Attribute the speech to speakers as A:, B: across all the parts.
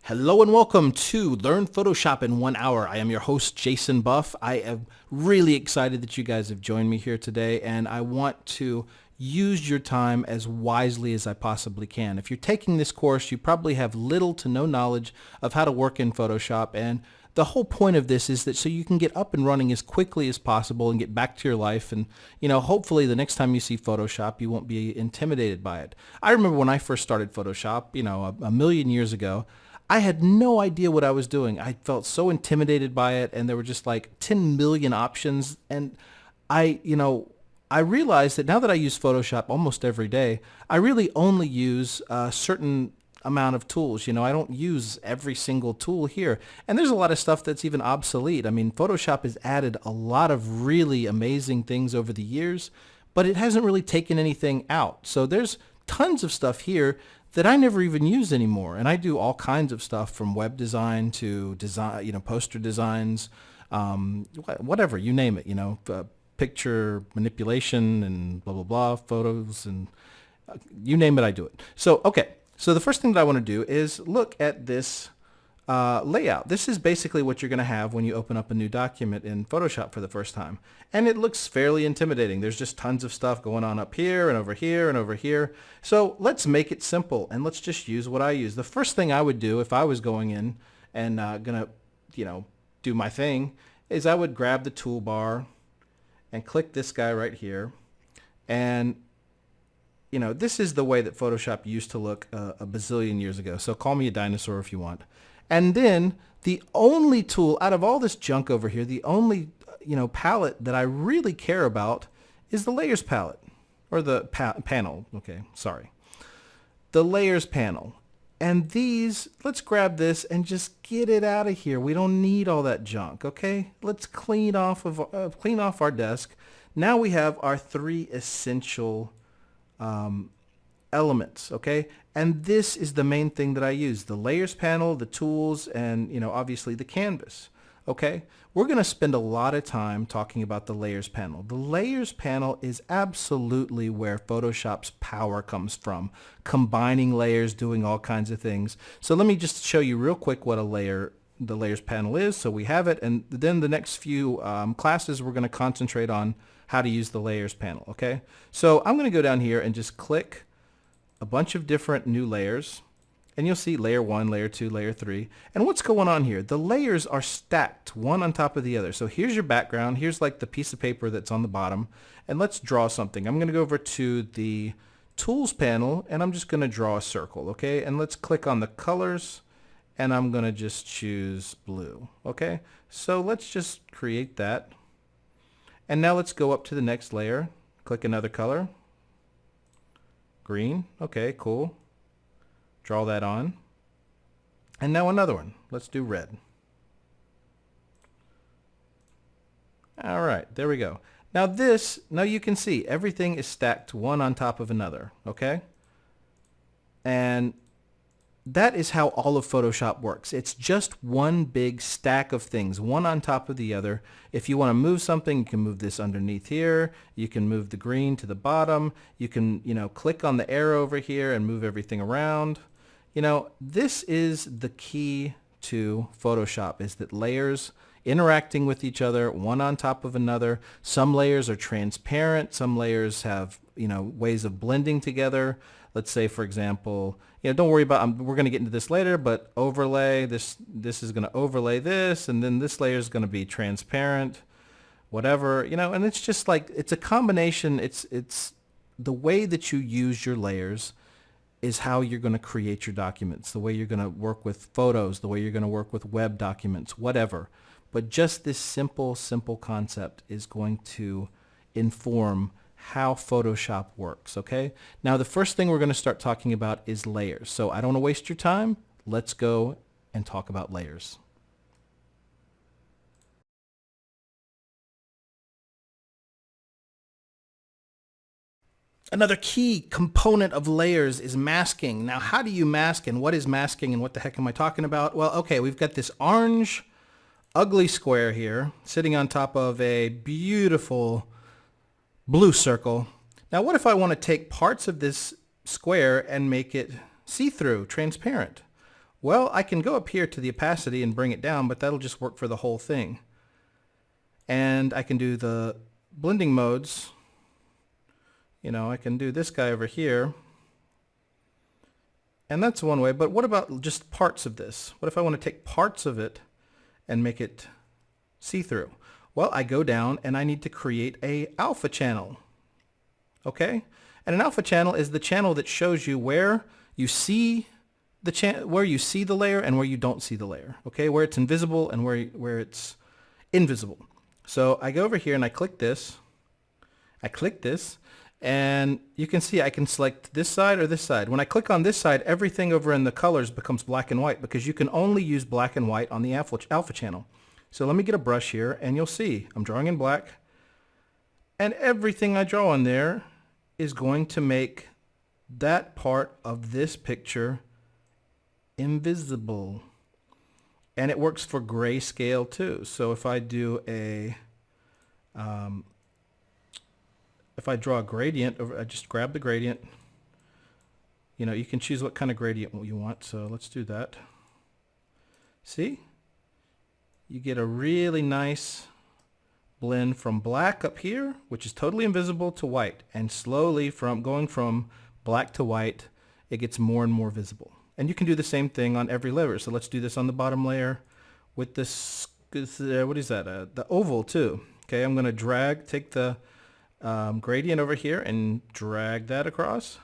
A: Hello and welcome to Learn Photoshop in 1 hour. I am your host, Jason Buff. I am really excited that you guys have joined me here today, and I want to use your time as wisely as I possibly can. If you're taking this course, you probably have little to no knowledge of how to work in Photoshop, and the whole point of this is that so you can get up and running as quickly as possible and get back to your life, and hopefully the next time you see Photoshop you won't be intimidated by it. I remember when I first started Photoshop, a million years ago. I had no idea what I was doing. I felt so intimidated by it, and there were just like 10 million options. And I realized that now that I use Photoshop almost every day, I really only use a certain amount of tools. I don't use every single tool here. And there's a lot of stuff that's even obsolete. I mean, Photoshop has added a lot of really amazing things over the years, but it hasn't really taken anything out. So there's tons of stuff here that I never even use anymore. And I do all kinds of stuff from web design to design, poster designs, whatever, you name it, picture manipulation and blah, blah, blah, photos, and you name it, I do it. So, okay. So the first thing that I want to do is look at this layout. This is basically what you're going to have when you open up a new document in Photoshop for the first time. And it looks fairly intimidating. There's just tons of stuff going on up here and over here and over here. So let's make it simple and let's just use what I use. The first thing I would do if I was going in and gonna do my thing is I would grab the toolbar and click this guy right here. And this is the way that Photoshop used to look a bazillion years ago. So call me a dinosaur if you want. And then the only tool out of all this junk over here, the only palette that I really care about is the layers palette, or the panel. Okay, sorry. The layers panel. And these, let's grab this and just get it out of here. We don't need all that junk, okay? Let's clean off our desk. Now we have our three essential elements, okay? And this is the main thing that I use: the layers panel, the tools, and obviously the canvas. Okay, we're going to spend a lot of time talking about the layers panel. The layers panel is absolutely where Photoshop's power comes from, combining layers, doing all kinds of things. So let me just show you real quick what the layers panel is, so we have it, and then the next few classes we're going to concentrate on how to use the layers panel. Okay, so I'm going to go down here and just click a bunch of different new layers, and you'll see layer 1, layer 2, layer 3. And what's going on here? The layers are stacked one on top of the other. So here's your background. Here's like the piece of paper that's on the bottom. And let's draw something. I'm going to go over to the tools panel, and I'm just going to draw a circle. Okay, and let's click on the colors, and I'm going to just choose blue. Okay, so let's just create that. And now let's go up to the next layer. Click another color. Green. Okay, cool. Draw that on. And now another one. Let's do red. All right, there we go. Now you can see everything is stacked one on top of another, okay? And that is how all of Photoshop works. It's just one big stack of things, one on top of the other. If you want to move something, you can move this underneath here. You can move the green to the bottom. You can, click on the arrow over here and move everything around. This is the key to Photoshop, is that layers interacting with each other, one on top of another. Some layers are transparent. Some layers have, ways of blending together. Let's say, for example, don't worry about, we're going to get into this later, but overlay, this is going to overlay this, and then this layer is going to be transparent, whatever, and it's just like, it's a combination. It's the way that you use your layers is how you're going to create your documents, the way you're going to work with photos, the way you're going to work with web documents, whatever. But just this simple concept is going to inform how Photoshop works, okay? Now the first thing we're going to start talking about is layers. So I don't want to waste your time. Let's go and talk about layers. Another key component of layers is masking. Now, how do you mask, and what is masking, and what the heck am I talking about? Well, okay, we've got this orange ugly square here sitting on top of a beautiful blue circle. Now, what if I want to take parts of this square and make it see-through, transparent? Well, I can go up here to the opacity and bring it down, but that'll just work for the whole thing. And I can do the blending modes. You know, I can do this guy over here. And that's one way, but what about just parts of this? What if I want to take parts of it and make it see-through? Well, I go down and I need to create a alpha channel. Okay? And an alpha channel is the channel that shows you where you see the layer and where you don't see the layer. Okay? Where it's invisible and where it's invisible. So I go over here and I click this. And you can see I can select this side or this side. When I click on this side, everything over in the colors becomes black and white because you can only use black and white on the alpha channel. So let me get a brush here and you'll see I'm drawing in black. And everything I draw on there is going to make that part of this picture invisible. And it works for grayscale too. So if I do if I draw a gradient, I just grab the gradient. You know, you can choose what kind of gradient you want. So let's do that. See? You get a really nice blend from black up here, which is totally invisible, to white. And slowly going from black to white, it gets more and more visible. And you can do the same thing on every layer. So let's do this on the bottom layer with this, what is that? The oval too. Okay, I'm going to take the gradient over here and drag that across.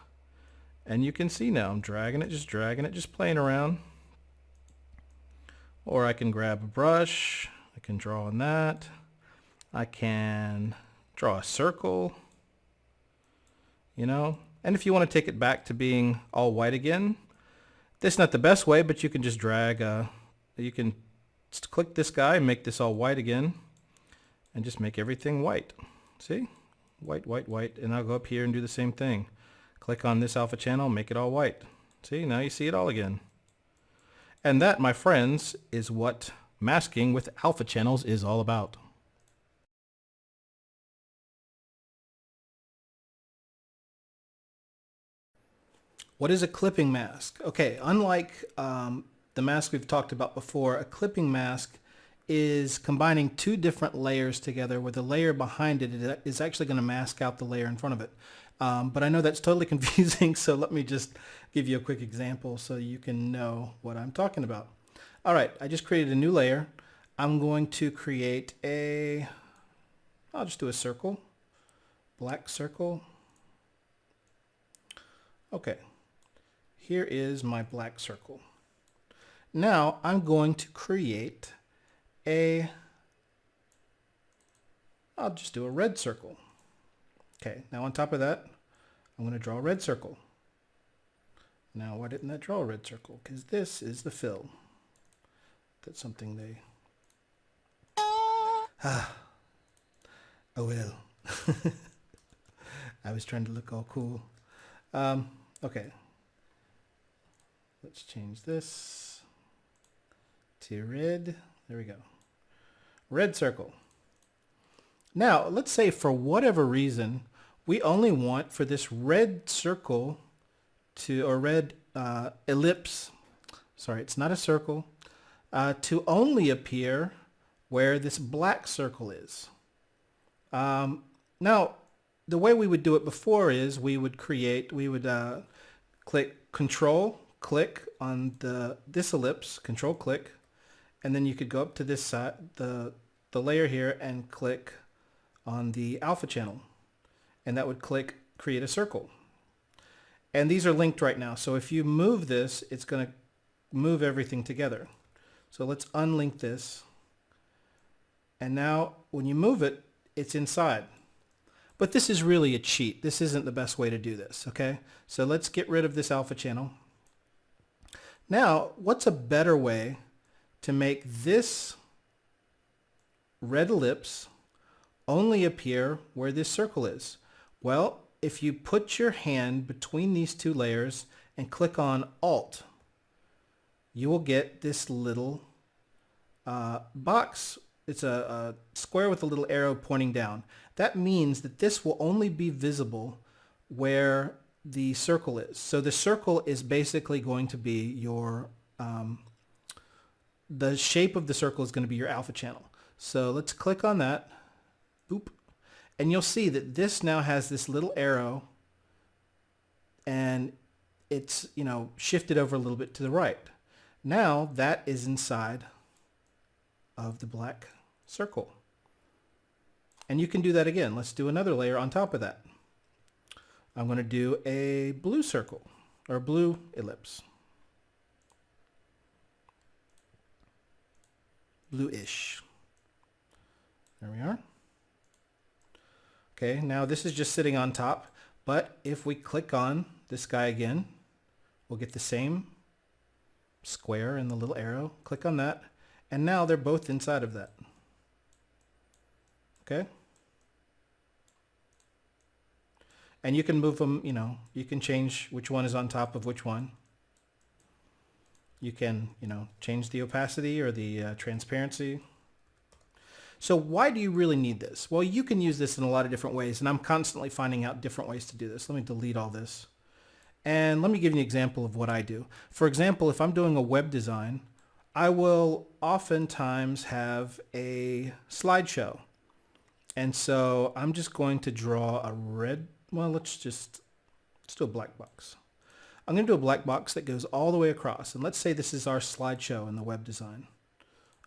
A: And you can see now I'm dragging it, just playing around. Or I can grab a brush, I can draw on that. I can draw a circle, you know. And if you want to take it back to being all white again, this is not the best way, but you can just you can just click this guy and make this all white again and just make everything white. See? White, white, white. And I'll go up here and do the same thing. Click on this alpha channel, make it all white. See, now you see it all again. And that, my friends, is what masking with alpha channels is all about. What is a clipping mask? Okay, unlike the mask we've talked about before, a clipping mask is combining two different layers together where the layer behind it is actually going to mask out the layer in front of it. But I know that's totally confusing, so let me just give you a quick example so you can know what I'm talking about. All right, I just created a new layer. I'm going to create I'll just do a circle, black circle. Okay, here is my black circle. Now I'm going to create I'll just do a red circle. Okay, now on top of that, I'm going to draw a red circle. Now, why didn't I draw a red circle? Because this is the fill. That's something they... Oh well. I was trying to look all cool. Okay. Let's change this to red. There we go. Red circle. Now, let's say for whatever reason, we only want for this red circle or red ellipse, sorry, it's not a circle, to only appear where this black circle is. Now, the way we would do it before is we would click Control, click on this ellipse, Control click, and then you could go up to this side, the layer here, and click on the alpha channel, and that would create a circle. And these are linked right now, so if you move this, it's going to move everything together. So let's unlink this, and now when you move it, it's inside. But this is really a cheat. This isn't the best way to do this, okay? So let's get rid of this alpha channel. Now, what's a better way to make this red ellipse only appear where this circle is? Well, if you put your hand between these two layers and click on Alt, you will get this little box. It's a square with a little arrow pointing down. That means that this will only be visible where the circle is. So the circle is basically going to be your the shape of the circle is going to be your alpha channel. So let's click on that. Boop. And you'll see that this now has this little arrow, and it's, you know, shifted over a little bit to the right. Now that is inside of the black circle. And you can do that again. Let's do another layer on top of that. I'm going to do a blue circle or blue ellipse. Bluish. There we are. Okay, now this is just sitting on top, but if we click on this guy again, we'll get the same square and the little arrow. Click on that, and now they're both inside of that. Okay? And you can move them, you know, you can change which one is on top of which one. You can, you know, change the opacity or the transparency. So why do you really need this? Well, you can use this in a lot of different ways, and I'm constantly finding out different ways to do this. Let me delete all this. And let me give you an example of what I do. For example, if I'm doing a web design, I will oftentimes have a slideshow. And so I'm just going to draw a red, well, let's do a black box. I'm going to do a black box that goes all the way across. And let's say this is our slideshow in the web design.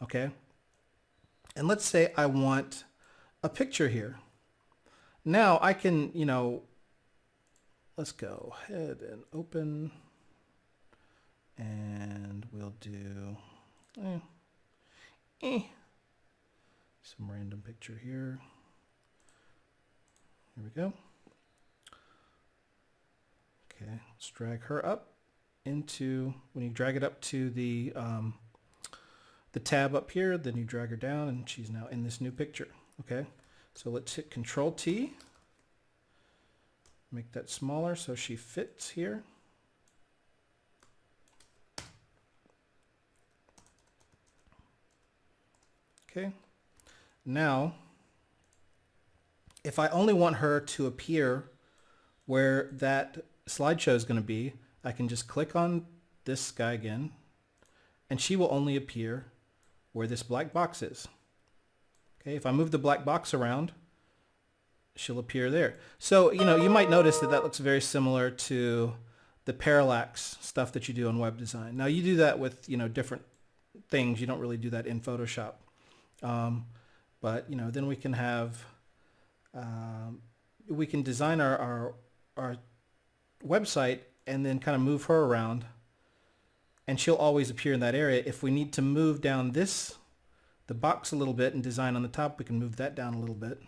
A: Okay? And let's say I want a picture here. Now I can, you know, let's go ahead and open, and we'll do some random picture here. Here we go. Okay, let's drag her up into, when you drag it up to the tab up here, then you drag her down, and she's now in this new picture. Okay, so let's hit Control T, make that smaller so she fits here. Okay, now if I only want her to appear where that slideshow is going to be, I can just click on this guy again, and she will only appear where this black box is. Okay, if I move the black box around, she'll appear there. So, you know, you might notice that that looks very similar to the parallax stuff that you do in web design. Now you do that with, you know, different things. You don't really do that in Photoshop. But, you know, then we can have, we can design our website and then kind of move her around, and she'll always appear in that area. If we need to move down the box a little bit and design on the top, we can move that down a little bit.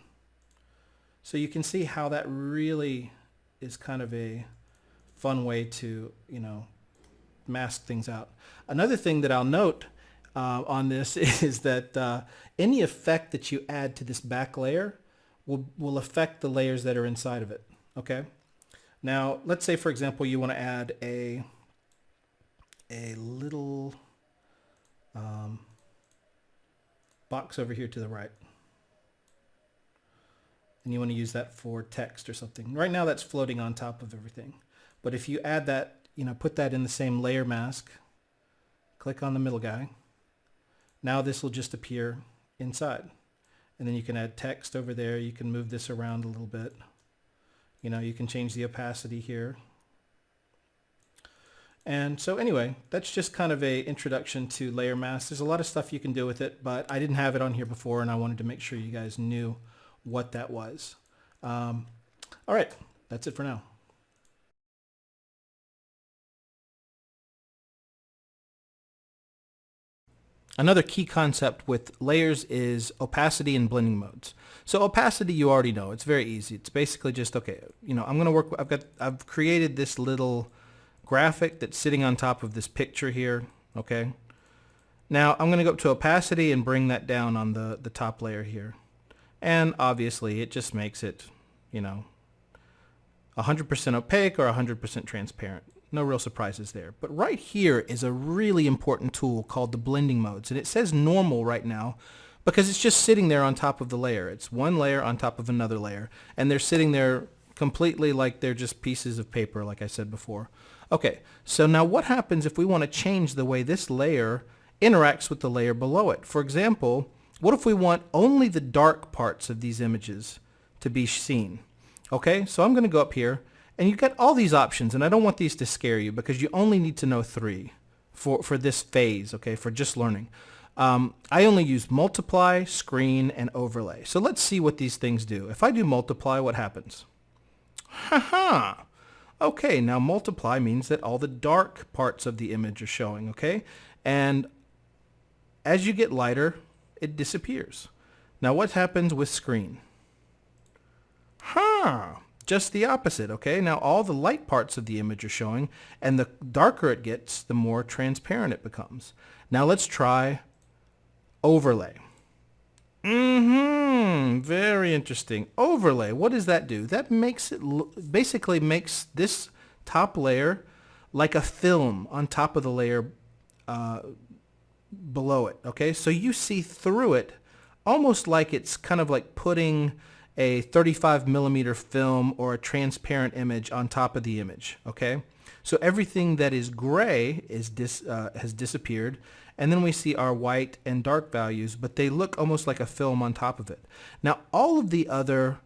A: So you can see how that really is kind of a fun way to, you know, mask things out. Another thing that I'll note on this is that any effect that you add to this back layer will affect the layers that are inside of it. Okay? Now, let's say, for example, you want to add a little box over here to the right. And you want to use that for text or something. Right now that's floating on top of everything. But if you add that, you know, put that in the same layer mask, click on the middle guy, now this will just appear inside. And then you can add text over there. You can move this around a little bit. You know, you can change the opacity here. And so anyway, that's just kind of a introduction to layer mask. There's a lot of stuff you can do with it, but I didn't have it on here before, and I wanted to make sure you guys knew what that was. All right, that's it for now. Another key concept with layers is opacity and blending modes. So opacity, you already know, it's very easy. It's basically just, okay, you know, I'm going to work, I've created this little graphic that's sitting on top of this picture here, okay? Now I'm going to go up to opacity and bring that down on the top layer here. And obviously it just makes it, you know, 100% opaque or 100% transparent. No real surprises there. But right here is a really important tool called the blending modes. And it says normal right now because it's just sitting there on top of the layer. It's one layer on top of another layer. And they're sitting there completely like they're just pieces of paper, like I said before. Okay, so now what happens if we want to change the way this layer interacts with the layer below it? For example, what if we want only the dark parts of these images to be seen? Okay, so I'm going to go up here, and you've got all these options, and I don't want these to scare you because you only need to know 3 for this phase, okay, for just learning. I only use multiply, screen, and overlay. So let's see what these things do. If I do multiply, what happens? Haha! Okay, now multiply means that all the dark parts of the image are showing, okay? And as you get lighter, it disappears. Now what happens with screen? Just the opposite, okay? Now all the light parts of the image are showing, and the darker it gets, the more transparent it becomes. Now let's try overlay. Very interesting. Overlay, what does that do? That makes it, basically makes this top layer like a film on top of the layer below it, okay? So you see through it almost like it's kind of like putting a 35 millimeter film or a transparent image on top of the image, okay? So everything that is gray is has disappeared, and then we see our white and dark values, but they look almost like a film on top of it. Now all of the other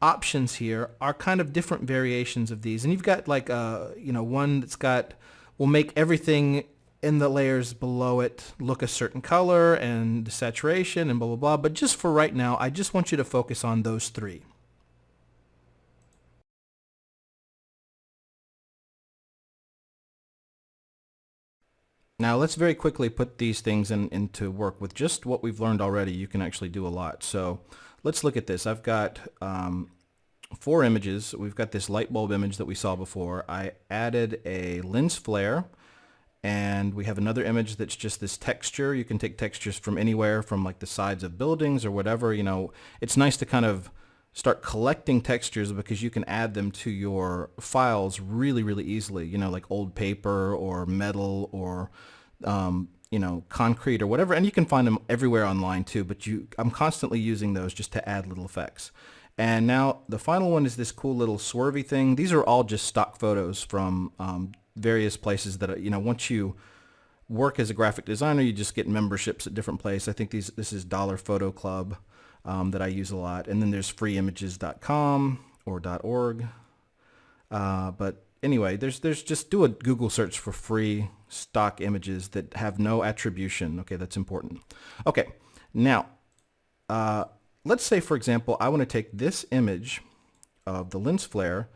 A: options here are kind of different variations of these, and you've got like one that's got, will make everything in the layers below it look a certain color and the saturation and blah blah blah, but just for right now I just want you to focus on those 3. Now let's very quickly put these things into work. With just what we've learned already, you can actually do a lot. So let's look at this. I've got 4 images. We've got this light bulb image that we saw before. I added a lens flare, and we have another image that's just this texture. You can take textures from anywhere, from like the sides of buildings or whatever. You know, it's nice to kind of start collecting textures because you can add them to your files really, really easily. You know, like old paper or metal or concrete or whatever, and you can find them everywhere online too, but I'm constantly using those just to add little effects. And now the final one is this cool little swervy thing. These are all just stock photos from various places that, once you work as a graphic designer, you just get memberships at different places. I think this is Dollar Photo Club that I use a lot. And then there's freeimages.com or .org. But anyway, there's just do a Google search for free stock images that have no attribution. Okay, that's important. Okay, now let's say, for example, I want to take this image of the lens flare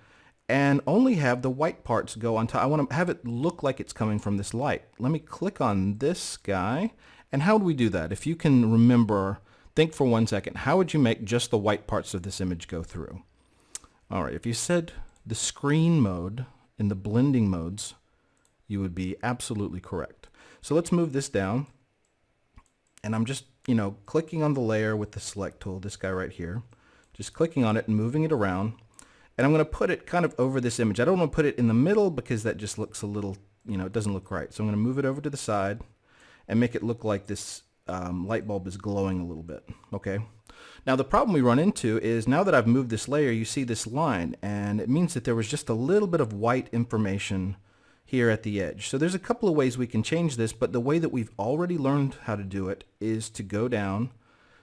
A: and only have the white parts go on top. I want to have it look like it's coming from this light. Let me click on this guy. And how do we do that? If you can remember, think for 1 second, how would you make just the white parts of this image go through? All right, if you said the screen mode in the blending modes, you would be absolutely correct. So let's move this down. And I'm just, clicking on the layer with the select tool, this guy right here, just clicking on it and moving it around. And I'm going to put it kind of over this image. I don't want to put it in the middle because that just looks a little, it doesn't look right. So I'm going to move it over to the side and make it look like this light bulb is glowing a little bit. Okay. Now the problem we run into is now that I've moved this layer, you see this line, and it means that there was just a little bit of white information here at the edge. So there's a couple of ways we can change this, but the way that we've already learned how to do it is to go down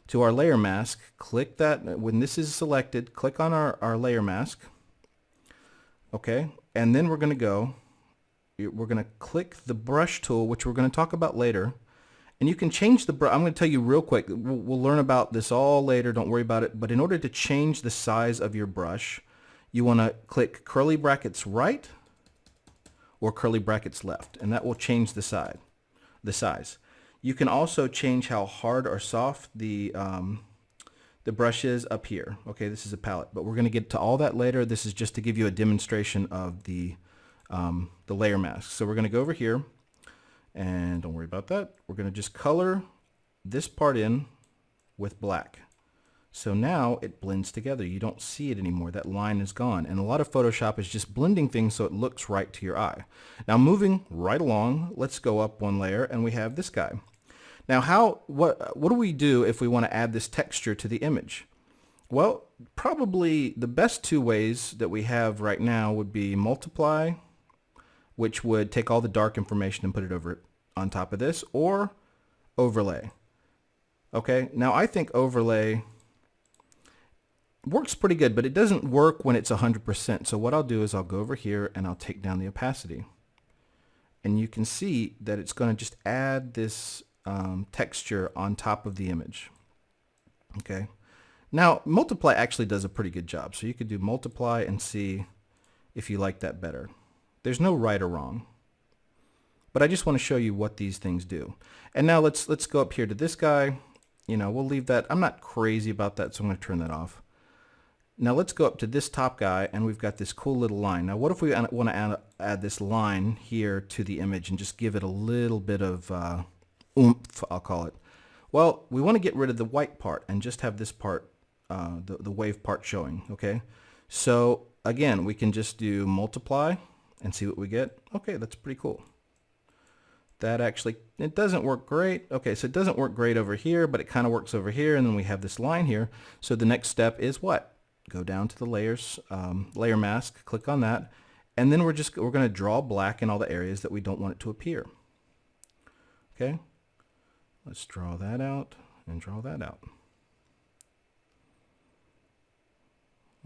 A: to our layer mask, click that, when this is selected, click on our layer mask, okay, and then we're going to click the brush tool, which we're going to talk about later, and you can change the brush. I'm going to tell you real quick, we'll learn about this all later, don't worry about it, but in order to change the size of your brush, you want to click curly brackets right or curly brackets left, and that will change the size. You can also change how hard or soft the brush is up here. Okay, this is a palette, but we're going to get to all that later. This is just to give you a demonstration of the layer mask. So we're going to go over here, and don't worry about that. We're going to just color this part in with black. So now it blends together. You don't see it anymore. That line is gone. And a lot of Photoshop is just blending things so it looks right to your eye. Now moving right along, let's go up one layer, and we have this guy. Now what do we do if we want to add this texture to the image? Well, probably the best 2 ways that we have right now would be multiply which would take all the dark information and put it over on top of this, or overlay. Okay, now I think overlay works pretty good, but it doesn't work when it's 100%. So what I'll do is I'll go over here and I'll take down the opacity. And you can see that it's going to just add this texture on top of the image. Okay. Now multiply actually does a pretty good job. So you could do multiply and see if you like that better. There's no right or wrong. But I just want to show you what these things do. And now let's go up here to this guy. You know, we'll leave that. I'm not crazy about that, so I'm going to turn that off. Now let's go up to this top guy, and we've got this cool little line. Now what if we want to add this line here to the image and just give it a little bit of oomph, I'll call it. Well, we want to get rid of the white part and just have this part, the wave part showing, okay? So again, we can just do multiply and see what we get. Okay, that's pretty cool. That actually, it doesn't work great. Okay, so it doesn't work great over here, but it kind of works over here, and then we have this line here. So the next step is what? Go down to the layers, layer mask, click on that, and then we're going to draw black in all the areas that we don't want it to appear. Okay, let's draw that out and draw that out.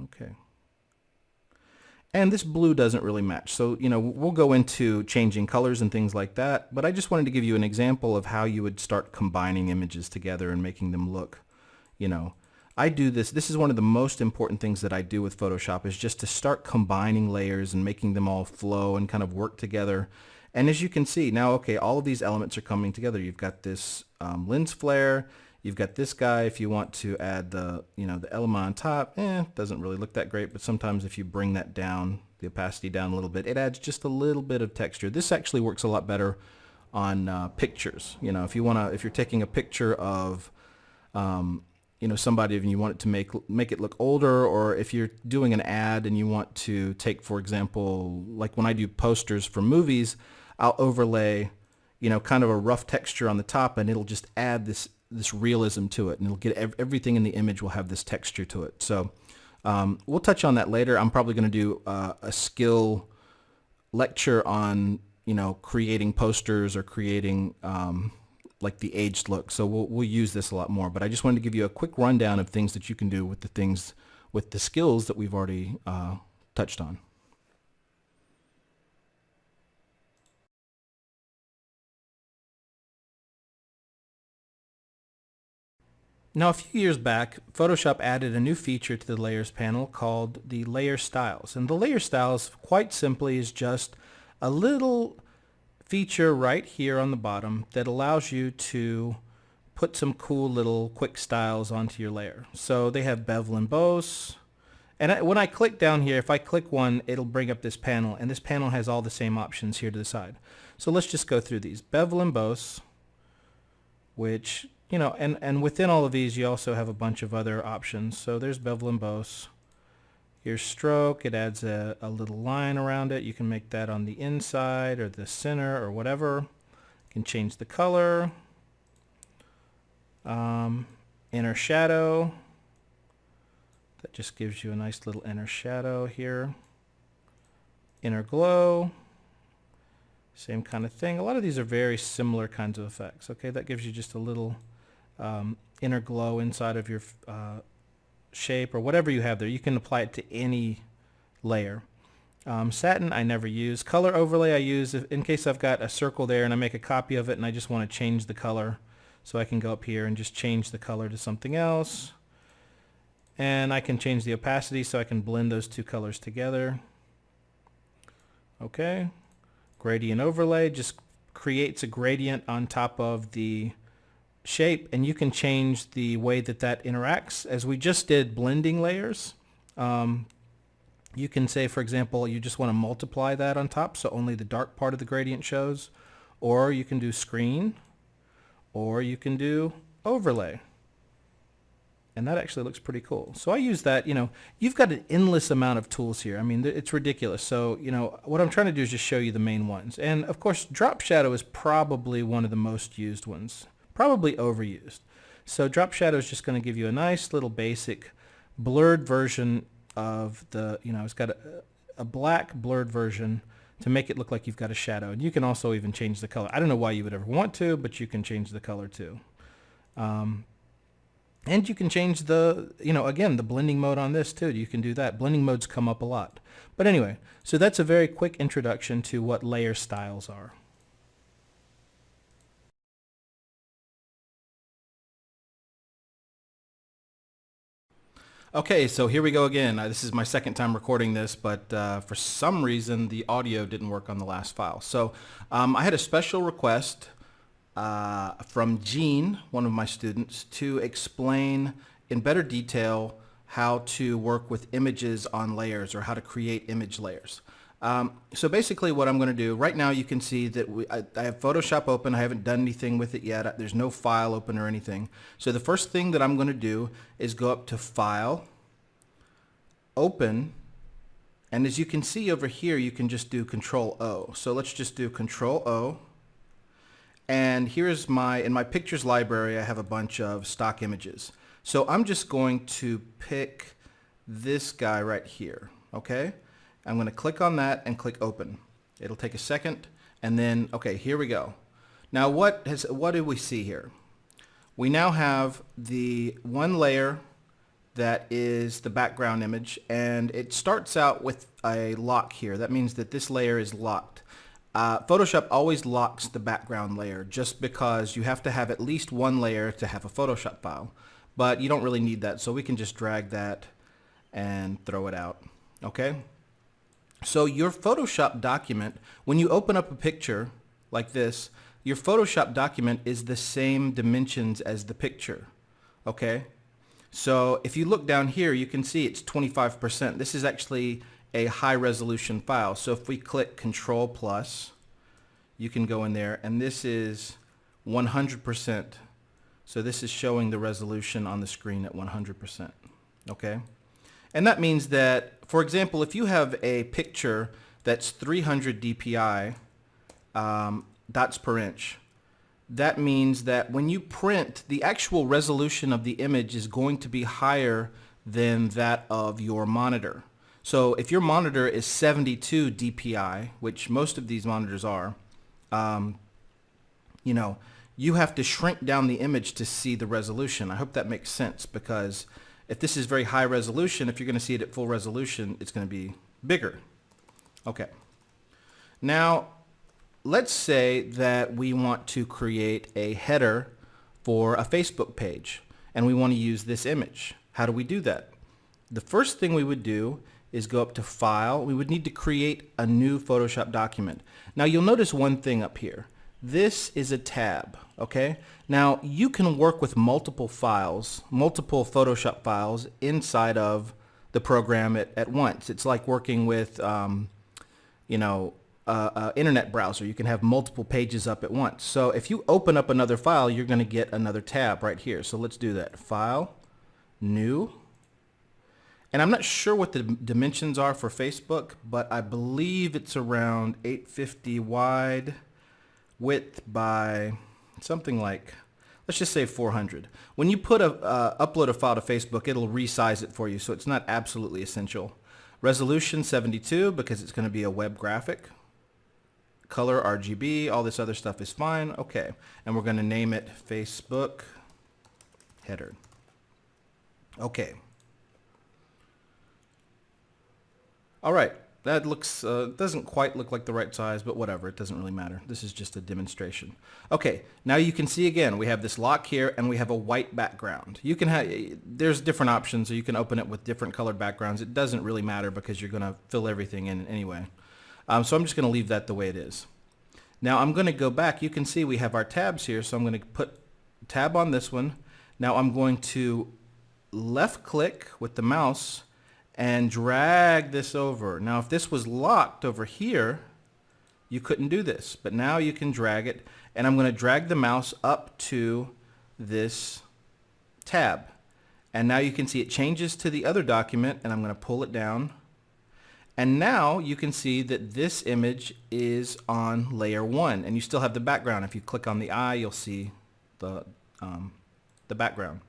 A: Okay. And this blue doesn't really match. So, you know, we'll go into changing colors and things like that, but I just wanted to give you an example of how you would start combining images together and making them look, you know, I do this. This is one of the most important things that I do with Photoshop, is just to start combining layers and making them all flow and kind of work together. And as you can see now, okay, all of these elements are coming together. You've got this lens flare. You've got this guy. If you want to add the, you know, the element on top, doesn't really look that great. But sometimes if you bring that down, the opacity down a little bit, it adds just a little bit of texture. This actually works a lot better on pictures. You know, if you're taking a picture of you know, somebody and you want it to make it look older, or if you're doing an ad and you want to take, for example, like when I do posters for movies, I'll overlay, you know, kind of a rough texture on the top, and it'll just add this realism to it, and it'll get everything in the image will have this texture to it. So we'll touch on that later. I'm probably going to do a skill lecture on, you know, creating posters or creating like the aged look. So we'll use this a lot more, but I just wanted to give you a quick rundown of things that you can do with the skills that we've already touched on. Now, a few years back, Photoshop added a new feature to the Layers panel called the Layer Styles. And the Layer Styles, quite simply, is just a little feature right here on the bottom that allows you to put some cool little quick styles onto your layer. So they have bevel and emboss. And when I click down here, if I click one, it'll bring up this panel. And this panel has all the same options here to the side. So let's just go through these. Bevel and emboss, which, you know, and within all of these, you also have a bunch of other options. So there's bevel and emboss. Here's stroke. It adds a little line around it. You can make that on the inside or the center or whatever. You can change the color. Inner shadow. That just gives you a nice little inner shadow here. Inner glow. Same kind of thing. A lot of these are very similar kinds of effects. Okay, that gives you just a little inner glow inside of your shape or whatever you have there. You can apply it to any layer. Satin I never use. Color overlay I use in case I've got a circle there and I make a copy of it and I just want to change the color. So I can go up here and just change the color to something else. And I can change the opacity so I can blend those two colors together. Okay. Gradient overlay just creates a gradient on top of the shape, and you can change the way that that interacts. As we just did blending layers, you can say, for example, you just want to multiply that on top so only the dark part of the gradient shows, or you can do screen, or you can do overlay. And that actually looks pretty cool. So I use that. You know, you've got an endless amount of tools here. I mean, it's ridiculous. So, you know, what I'm trying to do is just show you the main ones. And of course, drop shadow is probably one of the most used ones, probably overused. So drop shadow is just going to give you a nice little basic blurred version of the, you know, it's got a black blurred version to make it look like you've got a shadow. And you can also even change the color. I don't know why you would ever want to, but you can change the color too. And you can change the, again, the blending mode on this too. You can do that. Blending modes come up a lot. But anyway, so that's a very quick introduction to what layer styles are. Okay, so here we go again. This is my second time recording this, but for some reason the audio didn't work on the last file. So I had a special request from Gene, one of my students, to explain in better detail how to work with images on layers, or how to create image layers. So basically what I'm going to do, right now you can see that I have Photoshop open. I haven't done anything with it yet. There's no file open or anything. So the first thing that I'm going to do is go up to File, Open, and as you can see over here, you can just do Control O. So let's just do Control O. And here's in my pictures library, I have a bunch of stock images. So I'm just going to pick this guy right here, okay? I'm going to click on that and click Open. It'll take a second, and then, okay, here we go. Now what do we see here? We now have the one layer that is the background image, and it starts out with a lock here. That means that this layer is locked. Photoshop always locks the background layer just because you have to have at least one layer to have a Photoshop file. But you don't really need that, so we can just drag that and throw it out. Okay? So your Photoshop document, when you open up a picture like this, your Photoshop document is the same dimensions as the picture. Okay? So if you look down here, you can see it's 25%. This is actually a high resolution file. So if we click Control plus, you can go in there, and this is 100%. So this is showing the resolution on the screen at 100%. Okay? And that means that, for example, if you have a picture that's 300 dpi, dots per inch, that means that when you print, the actual resolution of the image is going to be higher than that of your monitor. So if your monitor is 72 dpi, which most of these monitors are, you have to shrink down the image to see the resolution. I hope that makes sense, because if this is very high resolution, if you're going to see it at full resolution, it's going to be bigger. Okay. Now, let's say that we want to create a header for a Facebook page, and we want to use this image. How do we do that? The first thing we would do is go up to File. We would need to create a new Photoshop document. Now, you'll notice one thing up here. This is a tab, okay? Now, you can work with multiple files, multiple Photoshop files inside of the program at once. It's like working with, internet browser. You can have multiple pages up at once. So if you open up another file, you're going to get another tab right here. So let's do that. File, New. And I'm not sure what the dimensions are for Facebook, but I believe it's around 850 wide, width by something like, let's just say 400. When you upload a file to Facebook, it'll resize it for you, so it's not absolutely essential. Resolution 72, because it's going to be a web graphic. Color RGB, all this other stuff is fine. Okay, and we're going to name it Facebook header. Okay. All right. That looks, doesn't quite look like the right size, but whatever, it doesn't really matter. This is just a demonstration. Okay, now you can see again, we have this lock here and we have a white background. You can have, there's different options, so you can open it with different colored backgrounds. It doesn't really matter because you're gonna fill everything in anyway. So I'm just gonna leave that the way it is. Now I'm gonna go back, you can see we have our tabs here, so I'm gonna put tab on this one. Now I'm going to left click with the mouse and drag this over. Now if this was locked over here, you couldn't do this, but now you can drag it, and I'm going to drag the mouse up to this tab, and now you can see it changes to the other document, and I'm going to pull it down, and now you can see that this image is on layer 1, and you still have the background. If you click on the eye, you'll see the background.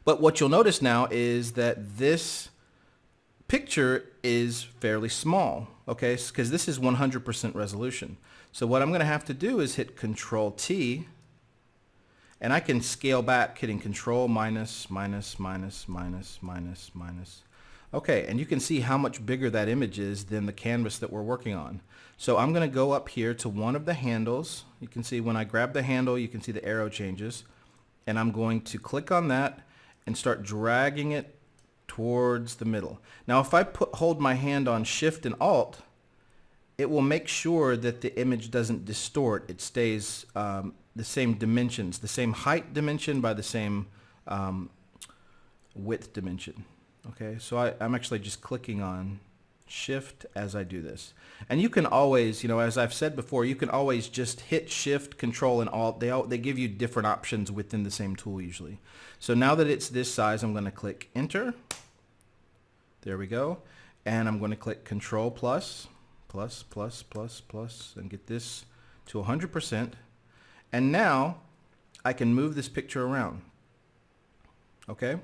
A: But what you'll notice now is that this picture is fairly small. okay, because this is 100% resolution. So what I'm going to have to do is hit Control T, and I can scale back hitting Control minus, minus, minus, minus, minus, minus. Okay, and you can see how much bigger that image is than the canvas that we're working on. So I'm going to go up here to one of the handles. You can see when I grab the handle, you can see the arrow changes. And I'm going to click on that and start dragging it towards the middle. Now if I hold my hand on Shift and Alt, it will make sure that the image doesn't distort. It stays the same dimensions, the same height dimension by the same width dimension. Okay, so I'm actually just clicking on Shift as I do this. And you can always, you know, as I've said before, you can always just hit Shift, Control, and Alt. They give you different options within the same tool usually. So now that it's this size, I'm going to click Enter. There we go. And I'm going to click Control plus, plus, plus, plus, plus, and get this to 100%. And now I can move this picture around. Okay?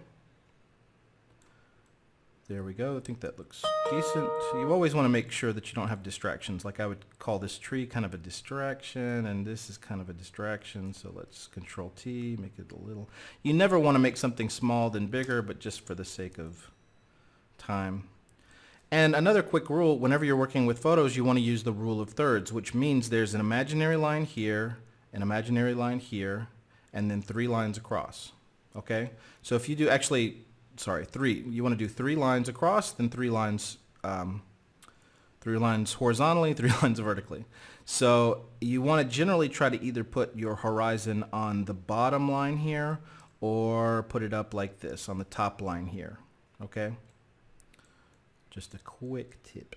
A: There we go. I think that looks decent. You always want to make sure that you don't have distractions. Like I would call this tree kind of a distraction, and this is kind of a distraction. So let's Control T, make it a little. You never want to make something small then bigger, but just for the sake of time. And another quick rule, whenever you're working with photos, you want to use the rule of thirds, which means there's an imaginary line here, an imaginary line here, and then 3 lines across. Okay? So if you do actually, sorry, 3. You want to do 3 lines across, then 3 lines horizontally, 3 lines vertically. So you want to generally try to either put your horizon on the bottom line here or put it up like this on the top line here. Okay? Just a quick tip.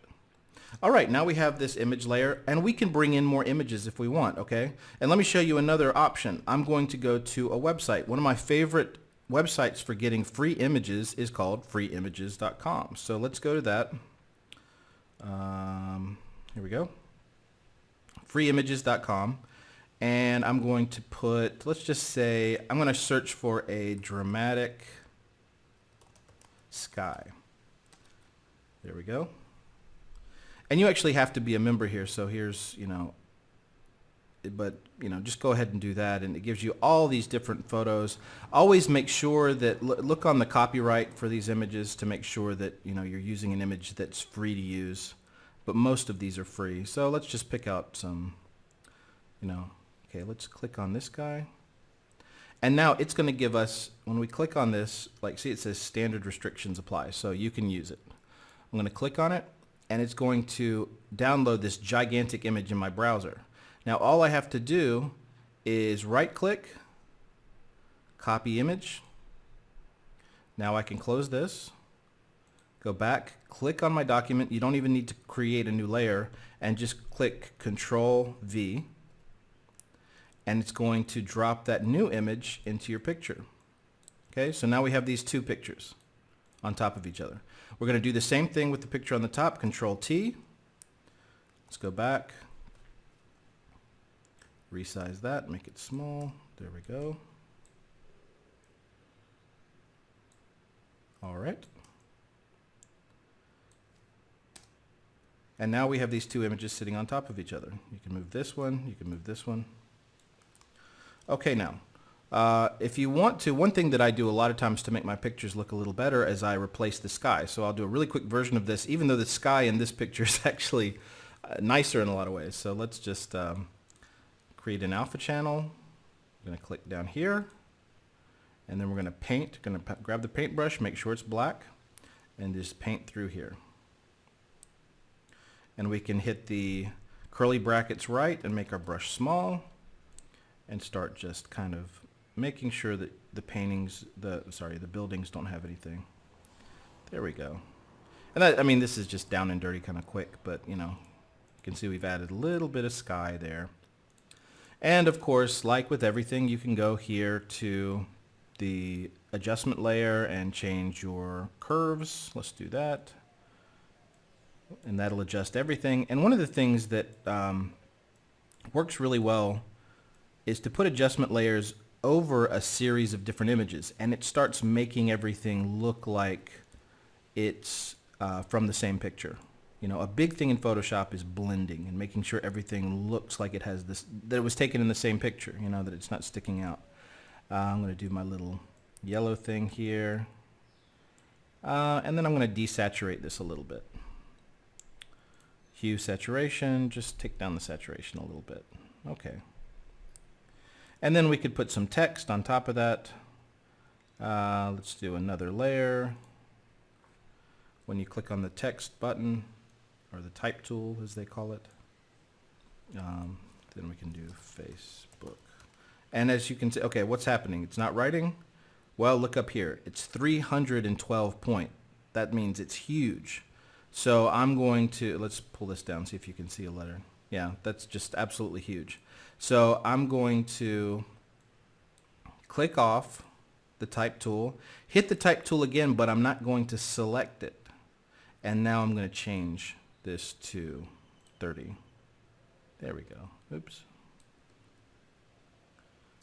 A: All right, now we have this image layer, and we can bring in more images if we want, okay? And let me show you another option. I'm going to go to a website. One of my favorite websites for getting free images is called freeimages.com. So let's go to that. Here we go. freeimages.com. And I'm going to put, let's just say, I'm going to search for a dramatic sky. There we go. And you actually have to be a member here. So here's, you know, but you know, just go ahead and do that, and it gives you all these different photos. Always make sure that look on the copyright for these images to make sure that, you know, you're using an image that's free to use, but most of these are free. So let's just pick out some, you know, okay, let's click on this guy, and now it's going to give us, when we click on this, like, see, it says standard restrictions apply, so you can use it. I'm going to click on it, and it's going to download this gigantic image in my browser. Now all I have to do is right click, copy image. Now I can close this, go back, click on my document. You don't even need to create a new layer, and just click Control V, and it's going to drop that new image into your picture. Okay, so now we have these 2 pictures on top of each other. We're going to do the same thing with the picture on the top. Control T. Let's go back. Resize that, make it small. There we go. All right. And now we have these 2 images sitting on top of each other. You can move this one, you can move this one. Okay, now, if you want to, one thing that I do a lot of times to make my pictures look a little better is I replace the sky. So I'll do a really quick version of this, even though the sky in this picture is actually nicer in a lot of ways. So let's just create an alpha channel. I'm going to click down here, and then we're going to paint. Going to grab the paintbrush, make sure it's black, and just paint through here. And we can hit the curly brackets right and make our brush small, and start just kind of making sure that the paintings, the buildings don't have anything. There we go. And that, I mean, this is just down and dirty kind of quick, but you know, you can see we've added a little bit of sky there. And of course, like with everything, you can go here to the adjustment layer and change your curves. Let's do that. And that'll adjust everything. And one of the things that works really well is to put adjustment layers over a series of different images, and it starts making everything look like it's from the same picture. You know, a big thing in Photoshop is blending and making sure everything looks like it has this, that it was taken in the same picture, you know, that it's not sticking out. I'm going to do my little yellow thing here. And then I'm going to desaturate this a little bit. Hue saturation, just take down the saturation a little bit. Okay. And then we could put some text on top of that. Let's do another layer. When you click on the text button, or the type tool as they call it, then we can do Facebook. And as you can see, okay, what's happening? It's not writing. Well, look up here. It's 312 point. That means it's huge. So I'm going to, let's pull this down, see if you can see a letter. Yeah, that's just absolutely huge. So I'm going to click off the type tool, hit the type tool again, but I'm not going to select it. And now I'm going to change this to 30. There we go. Oops.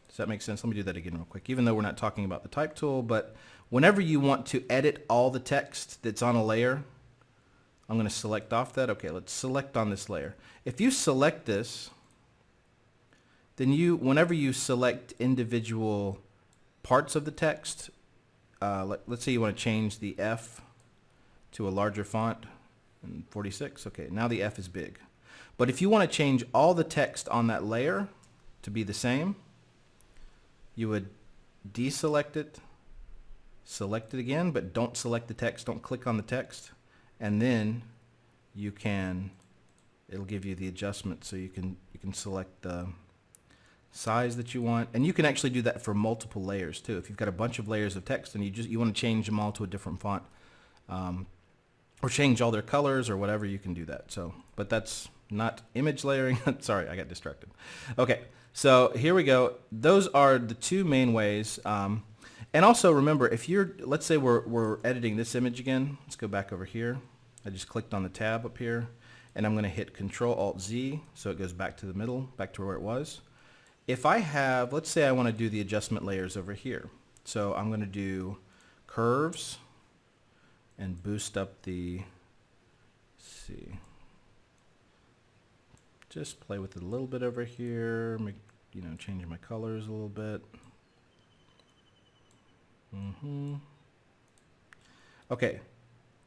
A: Does that make sense? Let me do that again real quick, even though we're not talking about the type tool. But whenever you want to edit all the text that's on a layer, I'm going to select off that. Okay, let's select on this layer. If you select this, then whenever you select individual parts of the text, let's say you want to change the F to a larger font, and 46. Okay, now the F is big. But if you want to change all the text on that layer to be the same, you would deselect it, select it again, but don't select the text, don't click on the text, and then you can, it'll give you the adjustment, so you can select the size that you want. And you can actually do that for multiple layers too. If you've got a bunch of layers of text and you want to change them all to a different font, or change all their colors or whatever, you can do that. So, but that's not image layering. Sorry, I got distracted. Okay, so here we go. Those are the two main ways. And also remember, if let's say we're editing this image again. Let's go back over here. I just clicked on the tab up here, and I'm going to hit Control-Alt-Z, so it goes back to the middle, back to where it was. If I have, let's say I want to do the adjustment layers over here. So I'm going to do curves and boost up the, let's see, just play with it a little bit over here, make, changing my colors a little bit. Okay,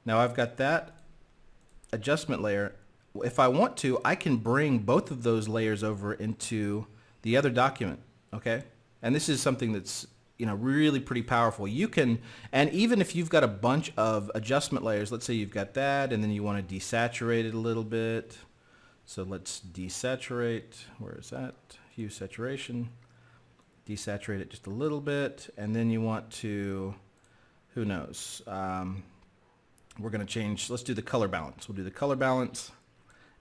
A: now I've got that adjustment layer. If I want to, I can bring both of those layers over into the other document, okay? And this is something that's really pretty powerful. You can, and even if you've got a bunch of adjustment layers, let's say you've got that, and then you want to desaturate it a little bit. So let's desaturate, where is that? Hue saturation. Desaturate it just a little bit, and then you want to, who knows, we're going to change, let's do the color balance. We'll do the color balance,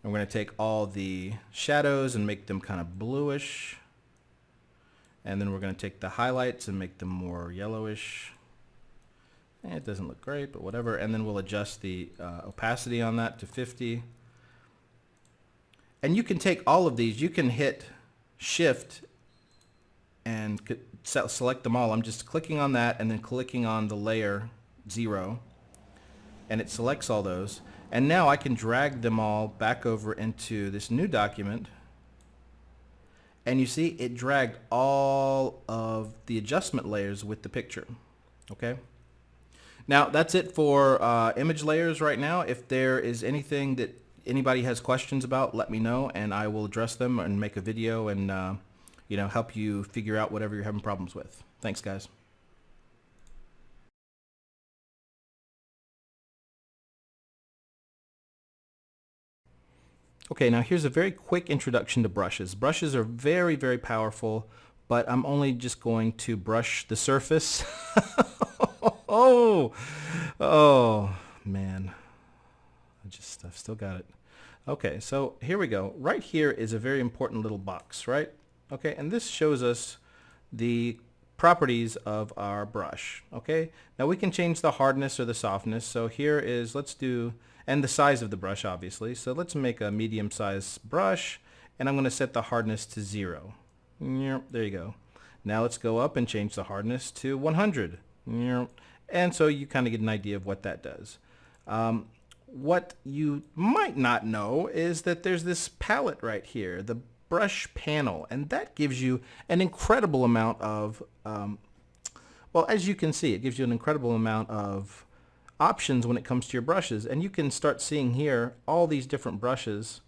A: and we're going to take all the shadows and make them kind of bluish. And then we're going to take the highlights and make them more yellowish. It doesn't look great, but whatever. And then we'll adjust the opacity on that to 50. And you can take all of these. You can hit Shift and select them all. I'm just clicking on that and then clicking on the layer 0. And it selects all those. And now I can drag them all back over into this new document. And you see, it dragged all of the adjustment layers with the picture. Okay. Now that's it for image layers right now. If there is anything that anybody has questions about, let me know, and I will address them and make a video and help you figure out whatever you're having problems with. Thanks, guys. Okay, now here's a very quick introduction to brushes. Brushes are very, very powerful, but I'm only just going to brush the surface. Oh, man. I've still got it. Okay, so here we go. Right here is a very important little box, right? Okay, and this shows us the properties of our brush. Okay, now we can change the hardness or the softness. So here is, and the size of the brush, obviously. So let's make a medium-sized brush, and I'm going to set the hardness to 0. There you go. Now let's go up and change the hardness to 100. And so you kind of get an idea of what that does. what you might not know is that there's this palette right here, the brush panel, and that gives you an incredible amount of, well, as you can see, it gives you an incredible amount of options when it comes to your brushes. And you can start seeing here all these different brushes,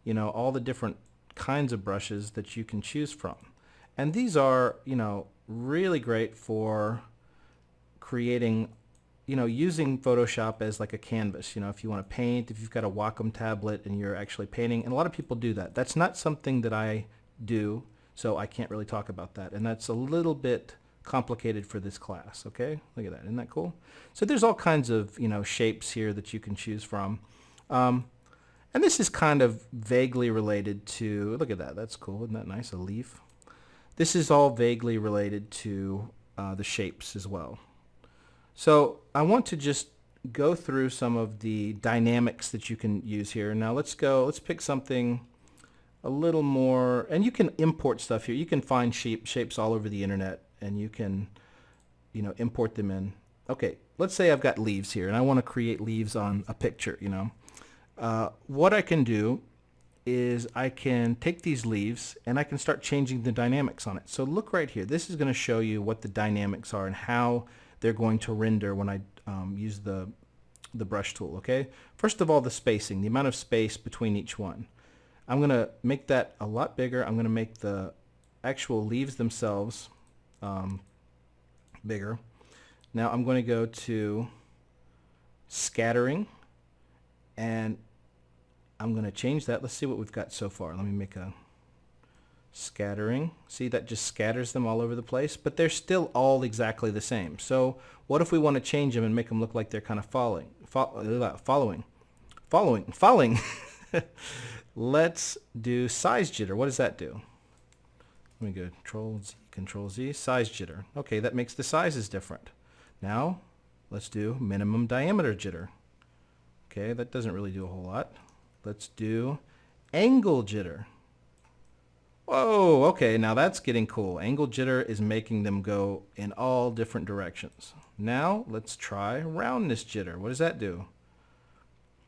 A: you know, all the different kinds of brushes that you can choose from. And these are, you know, really great for creating, you know, using Photoshop as like a canvas. You know, if you want to paint, if you've got a Wacom tablet and you're actually painting, and a lot of people do that. That's not something that I do, so I can't really talk about that. And that's a little bit complicated for this class. Okay, look at that. Isn't that cool? So there's all kinds of, you know, shapes here that you can choose from. And this is kind of vaguely related to, look at that. That's cool. Isn't that nice? A leaf. This is all vaguely related to the shapes as well. So I want to just go through some of the dynamics that you can use here. Now let's pick something a little more, and you can import stuff here. You can find shapes all over the internet, and you can, you know, import them in. Okay, let's say I've got leaves here, and I want to create leaves on a picture, you know. What I can do is I can take these leaves and I can start changing the dynamics on it. So look right here. This is going to show you what the dynamics are and how they're going to render when I use the brush tool. Okay. First of all, the spacing, the amount of space between each one. I'm going to make that a lot bigger. I'm going to make the actual leaves themselves bigger. Now I'm going to go to scattering, and I'm going to change that. Let's see what we've got so far. Let me make a scattering. See, that just scatters them all over the place, but they're still all exactly the same. So what if we want to change them and make them look like they're kind of following? Let's do size jitter. What does that do? Let me go Control Z, size jitter. Okay, that makes the sizes different. Now let's do minimum diameter jitter. Okay, that doesn't really do a whole lot. Let's do angle jitter. Whoa, okay, now that's getting cool. Angle jitter is making them go in all different directions. Now let's try roundness jitter. What does that do?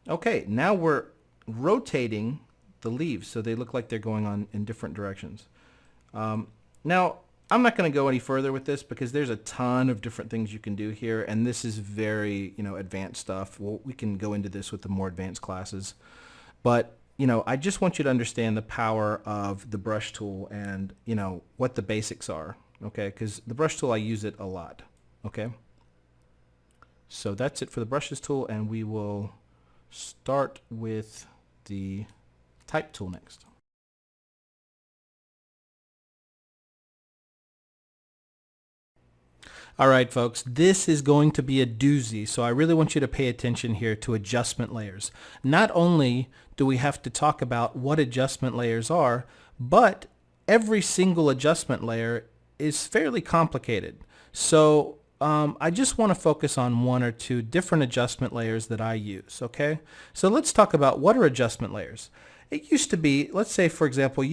A: Okay, now we're rotating the leaves so they look like they're going on in different directions. Now I'm not going to go any further with this because there's a ton of different things you can do here, and this is very, you know, advanced stuff. Well, we can go into this with the more advanced classes, but you know, I just want you to understand the power of the brush tool and, you know, what the basics are. Okay, because the brush tool, I use it a lot. Okay, so that's it for the brushes tool, and we will start with the type tool next. All right, folks, this is going to be a doozy, so I really want you to pay attention here to adjustment layers. Not only do we have to talk about what adjustment layers are, but every single adjustment layer is fairly complicated. So I just want to focus on one or two different adjustment layers that I use, okay? So let's talk about what are adjustment layers. It used to be, let's say, for example, if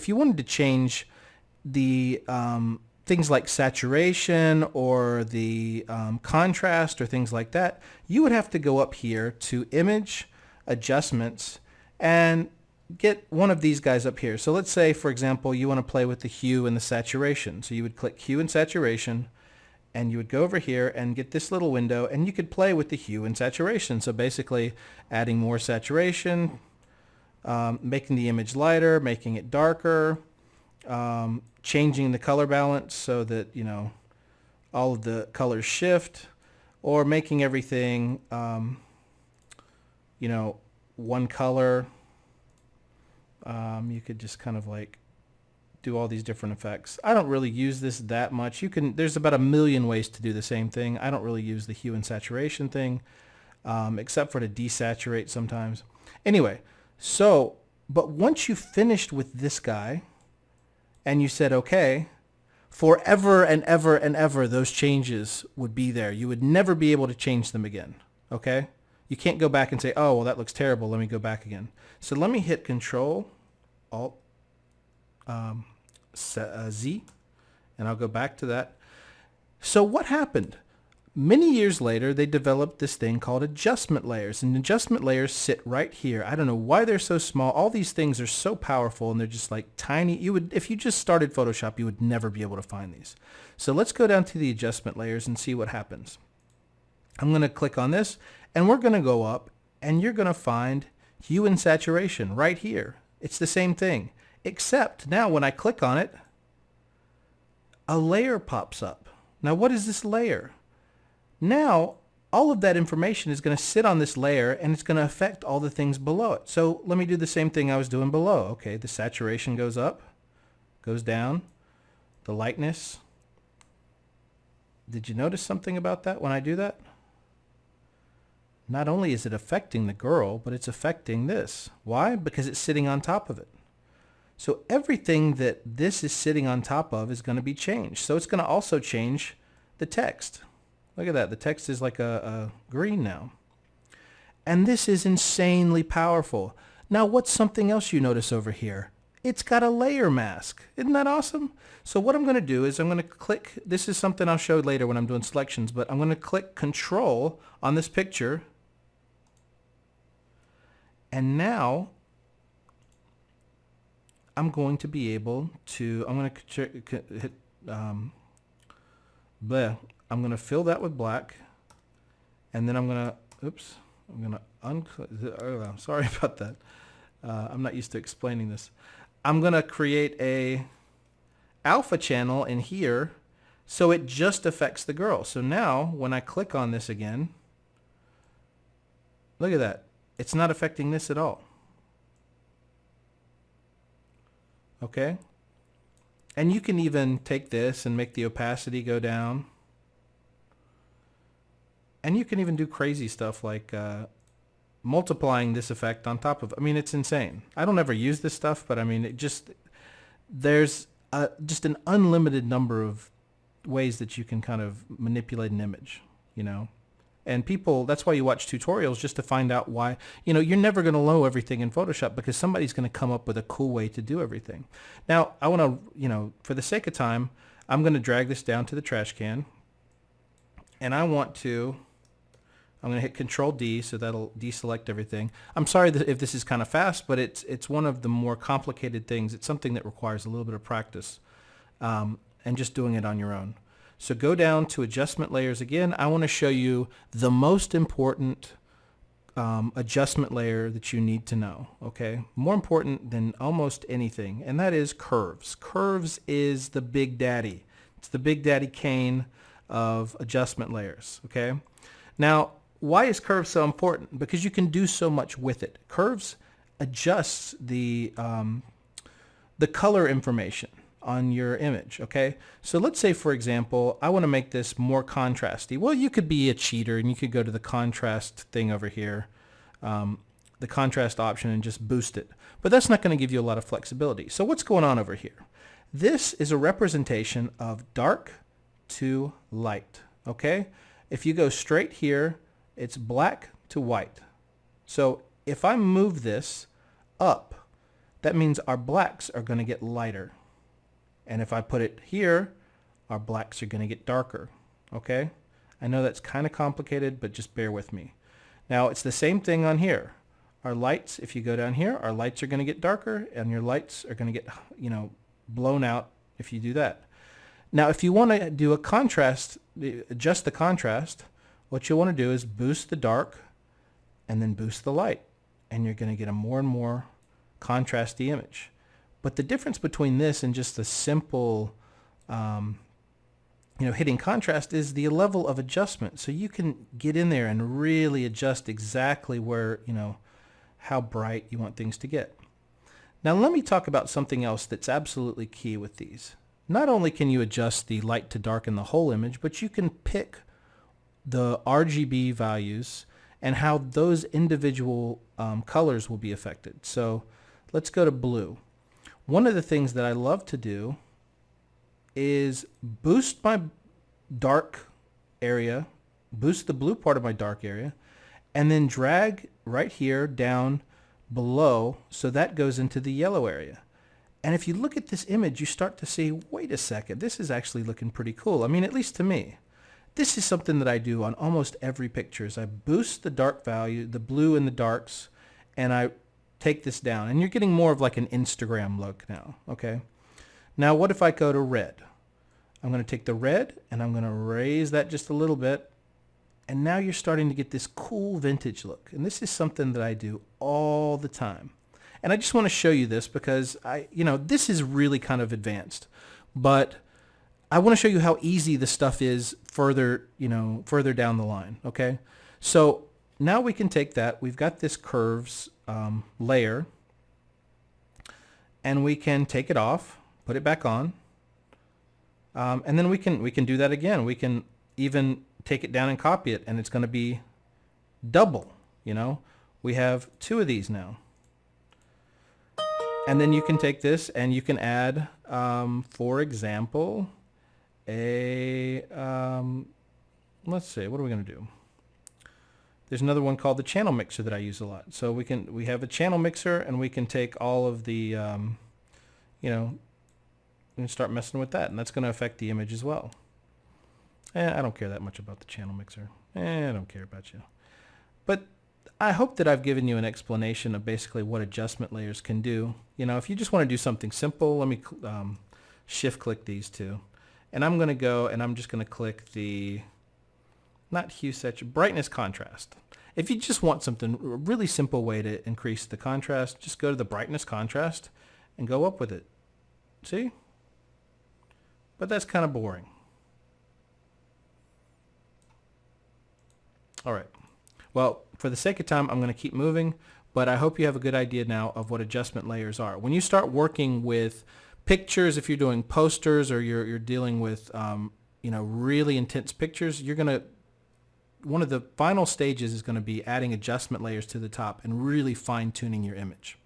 A: you wanted to change the things like saturation or the contrast or things like that, you would have to go up here to Image, Adjustments, and get one of these guys up here. So let's say, for example, you want to play with the hue and the saturation. So you would click Hue and Saturation, and you would go over here and get this little window, and you could play with the hue and saturation. So basically adding more saturation, making the image lighter, making it darker, changing the color balance so that, you know, all of the colors shift, or making everything, you know, one color. You could just kind of like do all these different effects. I don't really use this that much. There's about a million ways to do the same thing. I don't really use the hue and saturation thing, except for to desaturate sometimes. Anyway, so, but once you finished with this guy, and you said, okay, forever and ever and ever, those changes would be there. You would never be able to change them again, okay? You can't go back and say, oh, well, that looks terrible. Let me go back again. So let me hit Control, Alt, Z, and I'll go back to that. So what happened? Many years later, they developed this thing called adjustment layers, and adjustment layers sit right here. I don't know why they're so small. All these things are so powerful, and they're just like tiny. If you just started Photoshop, you would never be able to find these. So let's go down to the adjustment layers and see what happens. I'm going to click on this, and we're going to go up, and you're going to find hue and saturation right here. It's the same thing, except now when I click on it, a layer pops up. Now what is this layer? Now, all of that information is going to sit on this layer, and it's going to affect all the things below it. So let me do the same thing I was doing below. Okay, the saturation goes up, goes down, the lightness. Did you notice something about that when I do that? Not only is it affecting the girl, but it's affecting this. Why? Because it's sitting on top of it. So everything that this is sitting on top of is going to be changed. So it's going to also change the text. Look at that. The text is like a green now. And this is insanely powerful. Now, what's something else you notice over here? It's got a layer mask. Isn't that awesome? So what I'm going to do is I'm going to click. This is something I'll show later when I'm doing selections, but I'm going to click Control on this picture. And now I'm going to be able to, I'm going to hit, I'm going to fill that with black, and then I'm going to, sorry about that. I'm not used to explaining this. I'm going to create a alpha channel in here so it just affects the girl. So now when I click on this again, look at that. It's not affecting this at all. Okay? And you can even take this and make the opacity go down. And you can even do crazy stuff like multiplying this effect on top of it. I mean, it's insane. I don't ever use this stuff, but I mean, there's just an unlimited number of ways that you can kind of manipulate an image, you know. And people, that's why you watch tutorials, just to find out why. You know, you're never going to know everything in Photoshop because somebody's going to come up with a cool way to do everything. Now, I want to, you know, for the sake of time, I'm going to drag this down to the trash can. And I'm going to hit Control D, so that'll deselect everything. I'm sorry if this is kind of fast, but it's one of the more complicated things. It's something that requires a little bit of practice and just doing it on your own. So go down to adjustment layers again. I want to show you the most important adjustment layer that you need to know, okay? More important than almost anything, and that is curves. Curves is the big daddy. It's the big daddy cane of adjustment layers, okay? Now, why is curves so important? Because you can do so much with it. Curves adjusts the color information on your image, okay? So let's say, for example, I want to make this more contrasty. Well, you could be a cheater and you could go to the contrast thing over here, the contrast option, and just boost it. But that's not going to give you a lot of flexibility. So what's going on over here? This is a representation of dark to light, okay? If you go straight here, it's black to white. So if I move this up, that means our blacks are going to get lighter. And if I put it here, our blacks are going to get darker. Okay? I know that's kind of complicated, but just bear with me. Now, it's the same thing on here. Our lights, if you go down here, our lights are going to get darker, and your lights are going to get, you know, blown out if you do that. Now, if you want to do a contrast, adjust the contrast, what you want to do is boost the dark and then boost the light. And you're going to get a more and more contrasty image. But the difference between this and just the simple, hitting contrast is the level of adjustment. So you can get in there and really adjust exactly where, how bright you want things to get. Now let me talk about something else that's absolutely key with these. Not only can you adjust the light to darken the whole image, but you can pick the RGB values and how those individual colors will be affected. So let's go to blue. One of the things that I love to do is boost my dark area, boost the blue part of my dark area, and then drag right here down below so that goes into the yellow area. And if you look at this image, you start to see, wait a second, this is actually looking pretty cool. I mean, at least to me. this is something that I do on almost every picture. Is I boost the dark value, the blue and the darks, and I take this down. And you're getting more of like an Instagram look now, okay? Now what if I go to red? I'm going to take the red and I'm going to raise that just a little bit. And now you're starting to get this cool vintage look. And this is something that I do all the time. And I just want to show you this because this is really kind of advanced. But I want to show you how easy this stuff is further down the line, okay? So now we can take that. We've got this curves layer, and we can take it off, put it back on, and then we can do that again. We can even take it down and copy it, and it's going to be double. We have two of these now. And then you can take this and you can add, for example, let's see, what are we going to do? There's another one called the channel mixer that I use a lot. So we have a channel mixer, and we can take all of the, we can start messing with that, and that's going to affect the image as well. I don't care that much about the channel mixer. I don't care about you. But I hope that I've given you an explanation of basically what adjustment layers can do. If you just want to do something simple, let me shift click these two. And I'm going to go and I'm just going to click the, not hue saturation, brightness contrast. If you just want something, a really simple way to increase the contrast, just go to the brightness contrast and go up with it. See? But that's kind of boring. All right. Well, for the sake of time, I'm going to keep moving, but I hope you have a good idea now of what adjustment layers are. When you start working with pictures, if you're doing posters or you're dealing with really intense pictures, one of the final stages is going to be adding adjustment layers to the top and really fine-tuning your image.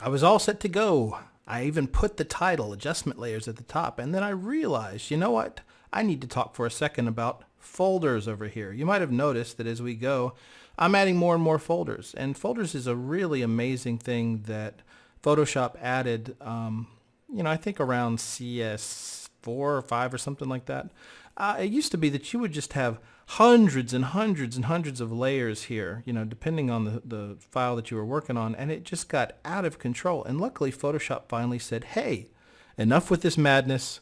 A: I was all set to go. I even put the title, adjustment layers, at the top, and then I realized, you know what? I need to talk for a second about folders over here. You might have noticed that as we go, I'm adding more and more folders, and folders is a really amazing thing that Photoshop added, I think around CS4 or 5 or something like that. It used to be that you would just have hundreds and hundreds and hundreds of layers here, depending on the file that you were working on, and it just got out of control. And luckily, Photoshop finally said, hey, enough with this madness.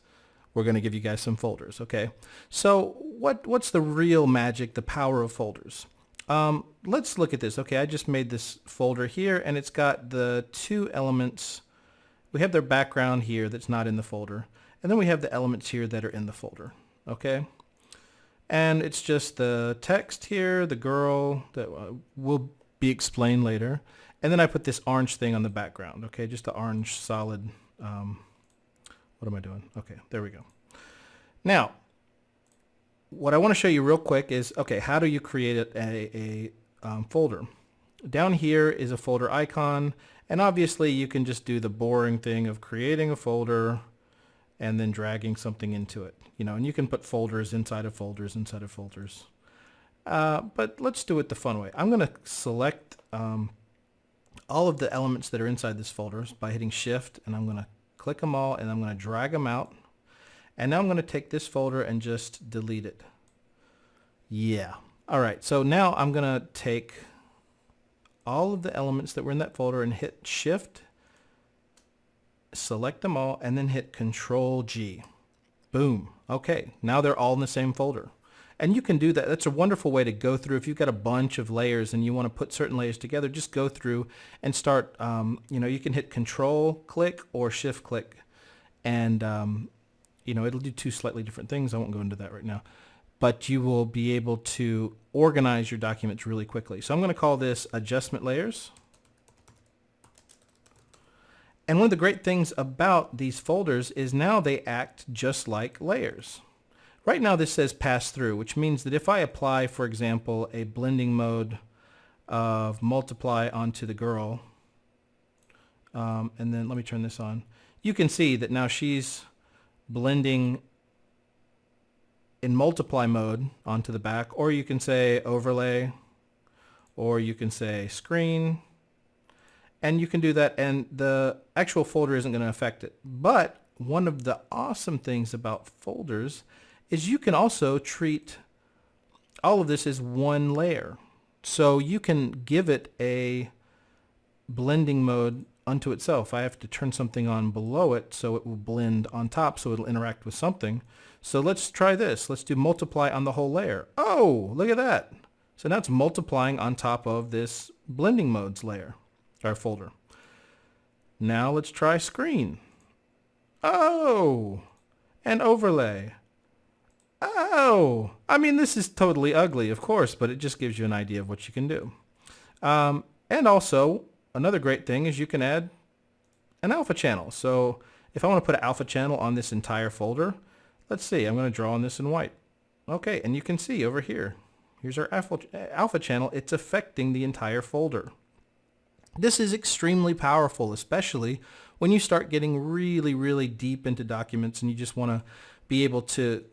A: We're going to give you guys some folders, okay? So what's the real magic, the power of folders? Let's look at this. Okay, I just made this folder here, and it's got the two elements. We have their background here that's not in the folder, and then we have the elements here that are in the folder, okay? And it's just the text here, the girl, that will be explained later. And then I put this orange thing on the background, okay? Just the orange solid, what am I doing? Okay, there we go. Now, what I want to show you real quick is, okay, how do you create a folder? Down here is a folder icon, and obviously you can just do the boring thing of creating a folder and then dragging something into it. And you can put folders inside of folders inside of folders. But let's do it the fun way. I'm going to select all of the elements that are inside this folder by hitting Shift, and I'm going to click them all, and I'm going to drag them out. And now I'm going to take this folder and just delete it. Yeah. All right. So now I'm going to take all of the elements that were in that folder and hit Shift, select them all, and then hit Control G. Boom. Okay, now they're all in the same folder. And you can do that. That's a wonderful way to go through. If you've got a bunch of layers and you want to put certain layers together, just go through and start, you can hit Control click or Shift click. And, it'll do two slightly different things. I won't go into that right now. But you will be able to organize your documents really quickly. So I'm going to call this Adjustment Layers. And one of the great things about these folders is now they act just like layers. Right now this says pass through, which means that if I apply, for example, a blending mode of multiply onto the girl, and then let me turn this on, you can see that now she's blending in multiply mode onto the back, or you can say overlay, or you can say screen. And you can do that, and the actual folder isn't going to affect it. But one of the awesome things about folders is you can also treat all of this as one layer. So you can give it a blending mode unto itself. I have to turn something on below it so it will blend on top, so it'll interact with something. So let's try this. Let's do multiply on the whole layer. Oh, look at that. So now it's multiplying on top of this blending modes layer. Our folder. Now let's try screen. Oh, and overlay. Oh, I mean, this is totally ugly, of course, but it just gives you an idea of what you can do. And also, another great thing is you can add an alpha channel. So if I want to put an alpha channel on this entire folder, let's see, I'm going to draw on this in white. Okay, and you can see over here, here's our alpha channel. It's affecting the entire folder. This is extremely powerful, especially when you start getting really, really deep into documents and you just want to be able to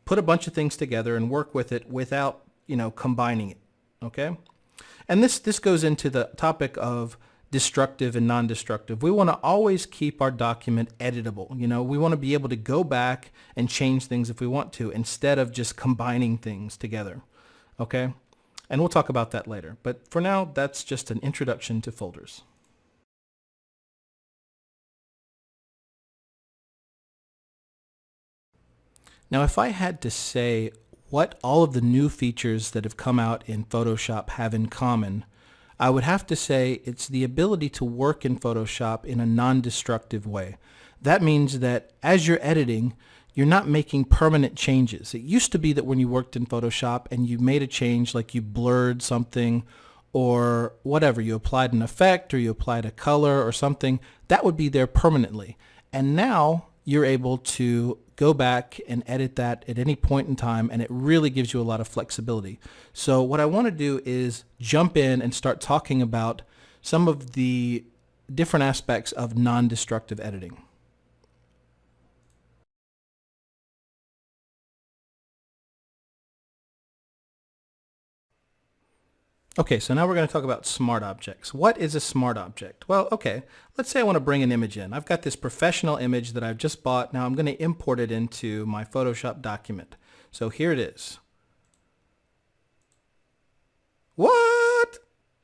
A: put a bunch of things together and work with it without, combining it, okay? And this goes into the topic of destructive and non-destructive. We want to always keep our document editable. We want to be able to go back and change things if we want to, instead of just combining things together, okay? And we'll talk about that later. But for now, that's just an introduction to folders. Now, if I had to say what all of the new features that have come out in Photoshop have in common, I would have to say it's the ability to work in Photoshop in a non-destructive way. That means that as you're editing, you're not making permanent changes. It used to be that when you worked in Photoshop and you made a change, like you blurred something or whatever, you applied an effect or you applied a color or something, that would be there permanently. And now you're able to go back and edit that at any point in time, and it really gives you a lot of flexibility. So what I want to do is jump in and start talking about some of the different aspects of non-destructive editing. Okay, so now we're going to talk about smart objects. What is a smart object? Well, okay, let's say I want to bring an image in. I've got this professional image that I've just bought. Now I'm going to import it into my Photoshop document. So here it is. What?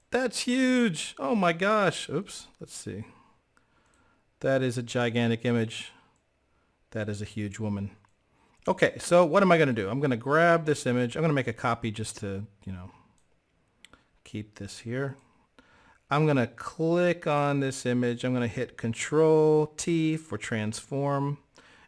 A: That's huge. Oh my gosh. Oops, let's see. That is a gigantic image. That is a huge woman. Okay, so what am I going to do? I'm going to grab this image. I'm going to make a copy just to, keep this here. I'm going to click on this image. I'm going to hit Control T for transform.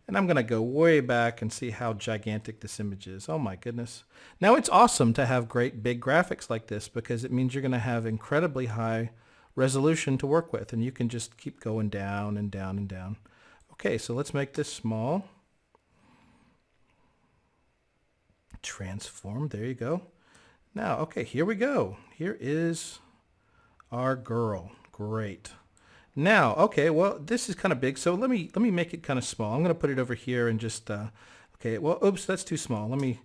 A: And I'm going to go way back and see how gigantic this image is. Oh my goodness. Now it's awesome to have great big graphics like this because it means you're going to have incredibly high resolution to work with. And you can just keep going down and down and down. Okay, so let's make this small. Transform, there you go. Now, okay, here we go. Here is our girl. Great. Now, okay, well, this is kind of big, so let me make it kind of small. I'm going to put it over here and just, okay, well, oops, that's too small. Let me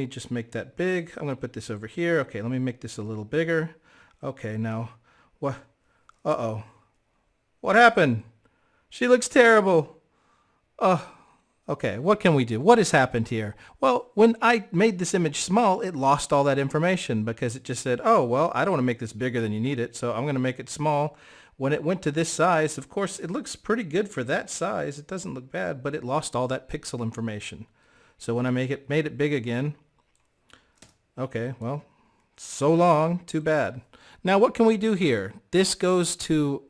A: just make that big. I'm going to put this over here. Okay, let me make this a little bigger. Okay, now, what? Uh-oh. What happened? She looks terrible. Okay, what can we do? What has happened here? Well, when I made this image small, it lost all that information because it just said, oh, well, I don't want to make this bigger than you need it, so I'm going to make it small. When it went to this size, of course, it looks pretty good for that size. It doesn't look bad, but it lost all that pixel information. So when I made it big again, okay, well, so long, too bad. Now, what can we do here? This goes to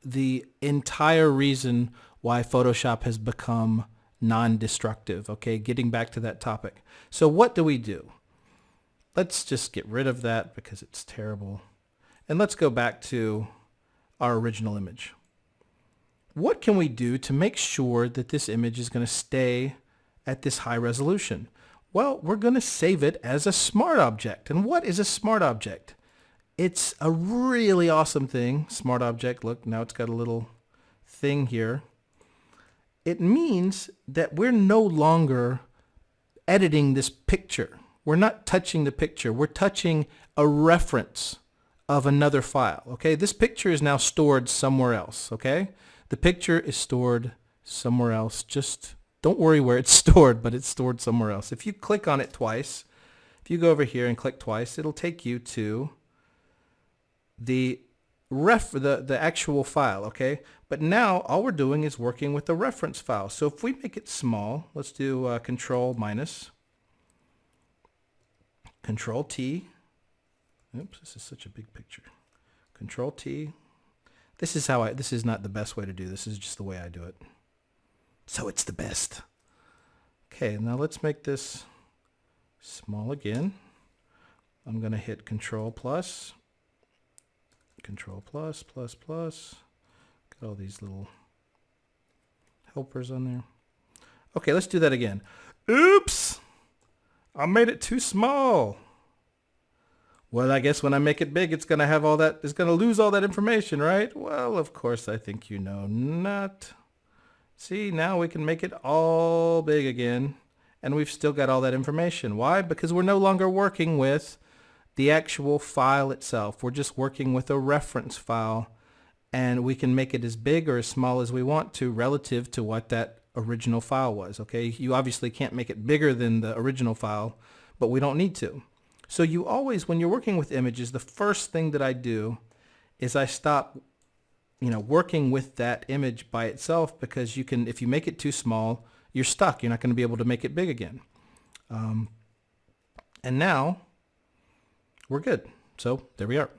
A: the entire reason why Photoshop has become non-destructive, okay, getting back to that topic. So what do we do? Let's just get rid of that because it's terrible. And let's go back to our original image. What can we do to make sure that this image is going to stay at this high resolution? Well, we're going to save it as a smart object. And what is a smart object? It's a really awesome thing. Smart object, look, now it's got a little thing here. It means that we're no longer editing this picture. We're not touching the picture. We're touching a reference of another file. Okay, this picture is now stored somewhere else. Okay, the picture is stored somewhere else. Just don't worry where it's stored, but it's stored somewhere else. If you click on it twice, if you go over here and click twice, it'll take you to the actual file, okay? But now all we're doing is working with the reference file. So if we make it small, let's do Control minus, Control T. Oops, this is such a big picture. Control T. This is not the best way to do this. This is just the way I do it. So it's the best. Okay, now let's make this small again. I'm going to hit Control plus. Control plus, plus, plus. Got all these little helpers on there. Okay, let's do that again. Oops! I made it too small. Well, I guess when I make it big, it's going to have all that, it's going to lose all that information, right? Well, of course, I think you know not. See, now we can make it all big again, and we've still got all that information. Why? Because we're no longer working with the actual file itself. We're just working with a reference file, and we can make it as big or as small as we want to relative to what that original file was. Okay, you obviously can't make it bigger than the original file, but we don't need to. So you always, when you're working with images, the first thing that I do is I stop working with that image by itself, because you can, if you make it too small, you're stuck. You're not going to be able to make it big again. And now we're good. So there we are.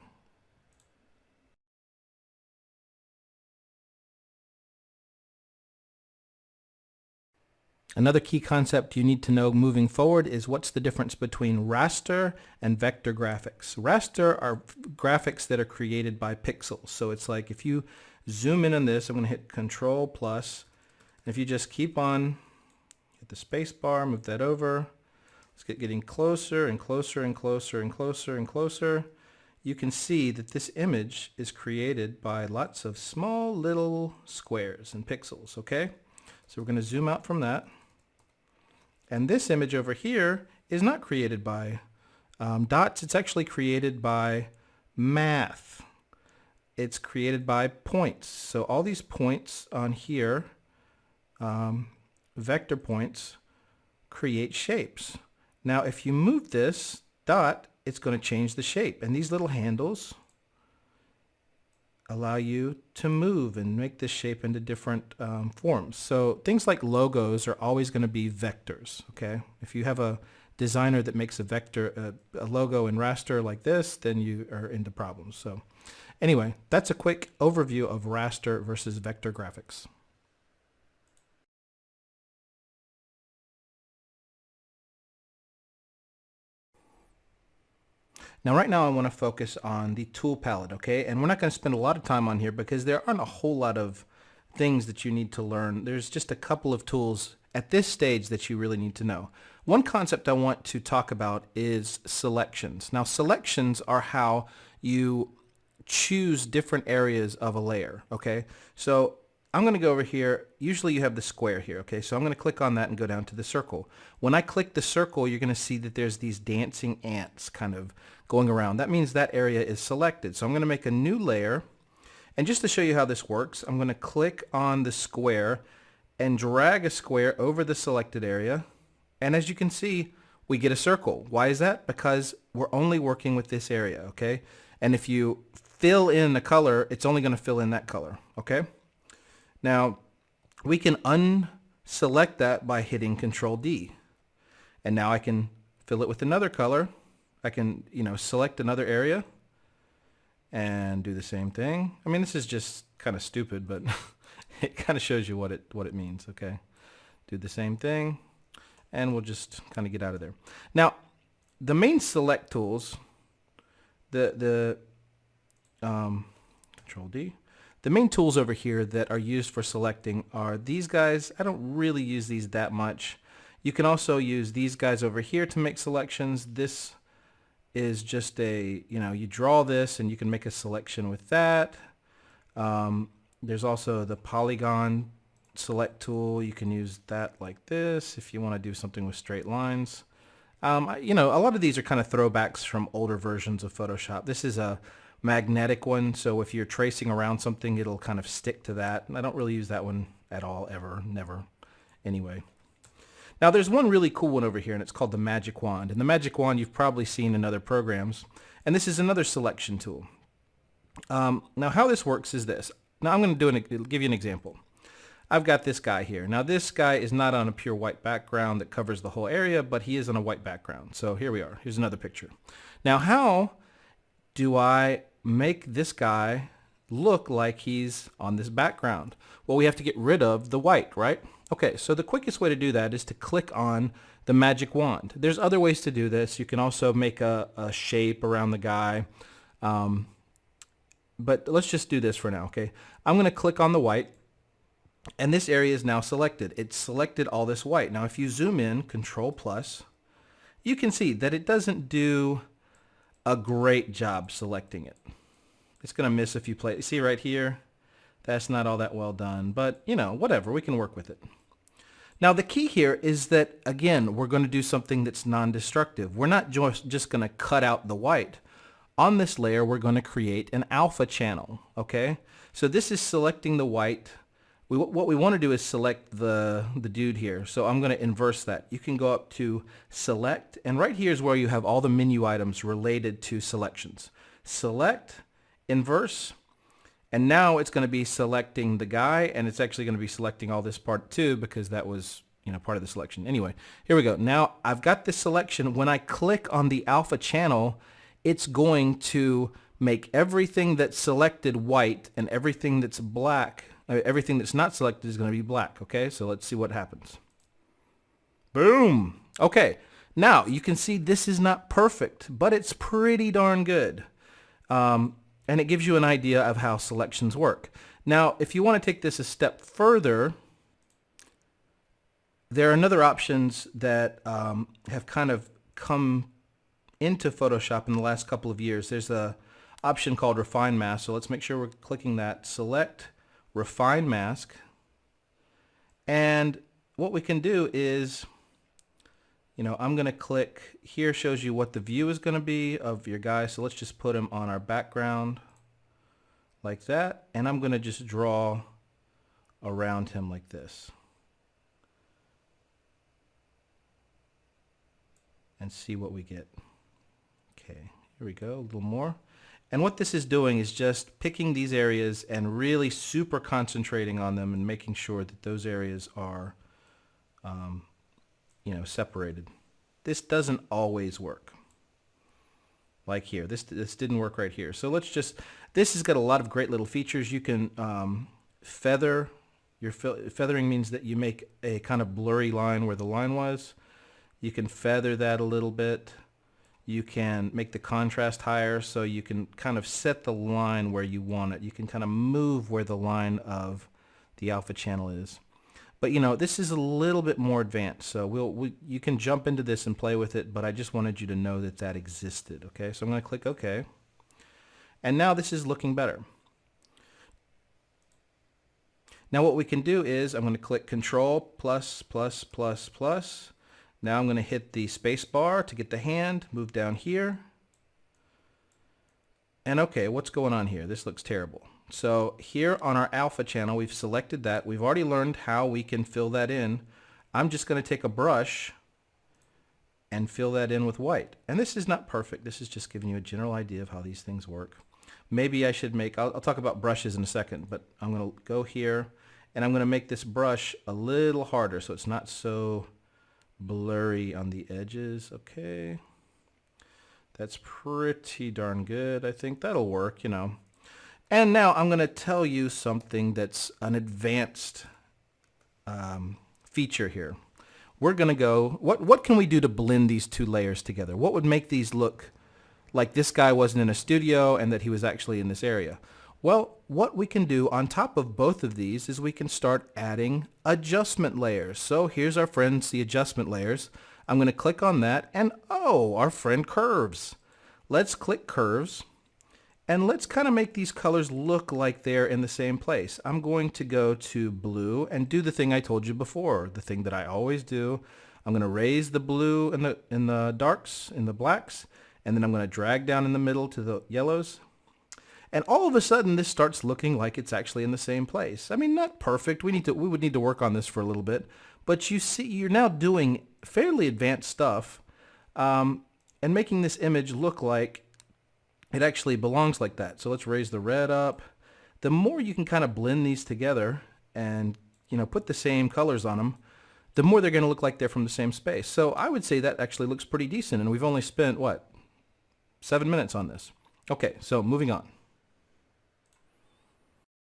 A: Another key concept you need to know moving forward is what's the difference between raster and vector graphics. Raster are graphics that are created by pixels. So it's like if you zoom in on this, I'm going to hit Control plus, and if you just keep on, hit the space bar, move that over, let's getting closer and closer and closer and closer and closer. you can see that this image is created by lots of small little squares and pixels, okay? So we're going to zoom out from that. And this image over here is not created by dots. It's actually created by math. It's created by points. So all these points on here, vector points, create shapes. Now if you move this dot, it's going to change the shape. And these little handles allow you to move and make this shape into different forms. So things like logos are always going to be vectors, okay? If you have a designer that makes a vector, a logo in raster like this, then you are into problems. So anyway, that's a quick overview of raster versus vector graphics. Now right now I want to focus on the tool palette, okay? And we're not going to spend a lot of time on here because there aren't a whole lot of things that you need to learn. There's just a couple of tools at this stage that you really need to know. One concept I want to talk about is selections. Now selections are how you choose different areas of a layer, okay? So I'm going to go over here. Usually you have the square here, okay? So I'm going to click on that and go down to the circle. When I click the circle, you're going to see that there's these dancing ants kind of going around. That means that area is selected. So I'm going to make a new layer. And just to show you how this works, I'm going to click on the square and drag a square over the selected area. And as you can see, we get a circle. Why is that? Because we're only working with this area, okay? And if you fill in the color, it's only going to fill in that color, okay? Now, we can unselect that by hitting Control D. And now I can fill it with another color. I can, select another area and do the same thing. I mean, this is just kind of stupid, but it kind of shows you what it means, okay? Do the same thing, and we'll just kind of get out of there. Now, the main select tools, Control D, the main tools over here that are used for selecting are these guys. I don't really use these that much. You can also use these guys over here to make selections. This is just you draw this and you can make a selection with that. There's also the polygon select tool. You can use that like this if you want to do something with straight lines. A lot of these are kind of throwbacks from older versions of Photoshop. This is a magnetic one, so if you're tracing around something, it'll kind of stick to that. And I don't really use that one at all, ever, never, anyway. Now there's one really cool one over here, and it's called the Magic Wand. And the Magic Wand you've probably seen in other programs. And this is another selection tool. Now how this works is this. Now I'm going to give you an example. I've got this guy here. Now this guy is not on a pure white background that covers the whole area, but he is on a white background. So here we are. Here's another picture. Now how do I make this guy look like he's on this background? Well, we have to get rid of the white, right? Okay, so the quickest way to do that is to click on the magic wand. There's other ways to do this. You can also make a shape around the guy. But let's just do this for now, okay? I'm going to click on the white, and this area is now selected. It's selected all this white. Now if you zoom in, Control plus, you can see that it doesn't do a great job selecting it. It's going to miss a few places. See right here? That's not all that well done, but whatever, we can work with it. Now the key here is that, again, we're going to do something that's non-destructive. We're not just going to cut out the white. On this layer, we're going to create an alpha channel, okay? So this is selecting the white. What we want to do is select the dude here. So I'm going to inverse that. You can go up to select, and right here is where you have all the menu items related to selections. Select, inverse, and now it's going to be selecting the guy, and it's actually going to be selecting all this part too, because that was part of the selection. Anyway, here we go. Now I've got this selection. When I click on the alpha channel, it's going to make everything that's selected white, and everything that's black, everything that's not selected is going to be black. Okay, so let's see what happens. Boom. Okay, now you can see this is not perfect, but it's pretty darn good. And it gives you an idea of how selections work. Now, if you want to take this a step further, there are other options that have kind of come into Photoshop in the last couple of years. There's a option called Refine Mask. So let's make sure we're clicking that. Select Refine Mask. And what we can do is, I'm going to click here, shows you what the view is going to be of your guy. So let's just put him on our background like that. And I'm going to just draw around him like this. And see what we get. Okay, here we go, a little more. And what this is doing is just picking these areas and really super concentrating on them and making sure that those areas are, separated. This doesn't always work. Like here, this didn't work right here. So this has got a lot of great little features. You can feather. Feathering means that you make a kind of blurry line where the line was. You can feather that a little bit. You can make the contrast higher, so you can kind of set the line where you want it. You can kind of move where the line of the alpha channel is. But this is a little bit more advanced, so you can jump into this and play with it, but I just wanted you to know that that existed. Okay, so I'm going to click OK. And now this is looking better. Now what we can do is I'm going to click Control plus plus plus plus. Now I'm going to hit the space bar to get the hand, move down here. And okay, what's going on here? This looks terrible. So here on our alpha channel, we've selected that. We've already learned how we can fill that in. I'm just going to take a brush and fill that in with white. And this is not perfect. This is just giving you a general idea of how these things work. Maybe I should I'll talk about brushes in a second, but I'm going to go here and I'm going to make this brush a little harder so it's not so blurry on the edges. Okay, that's pretty darn good. I think that'll work, And now I'm going to tell you something that's an advanced feature here. We're going to go, what can we do to blend these two layers together? What would make these look like this guy wasn't in a studio and that he was actually in this area? Well, what we can do on top of both of these is we can start adding adjustment layers. So here's our friends, the adjustment layers. I'm going to click on that and our friend curves. Let's click curves and let's kind of make these colors look like they're in the same place. I'm going to go to blue and do the thing I told you before, the thing that I always do. I'm going to raise the blue in the darks, in the blacks, and then I'm going to drag down in the middle to the yellows. And all of a sudden, this starts looking like it's actually in the same place. I mean, not perfect. We would need to work on this for a little bit. But you see, you're now doing fairly advanced stuff and making this image look like it actually belongs like that. So let's raise the red up. The more you can kind of blend these together and put the same colors on them, the more they're going to look like they're from the same space. So I would say that actually looks pretty decent. And we've only spent, 7 minutes on this. Okay, so moving on.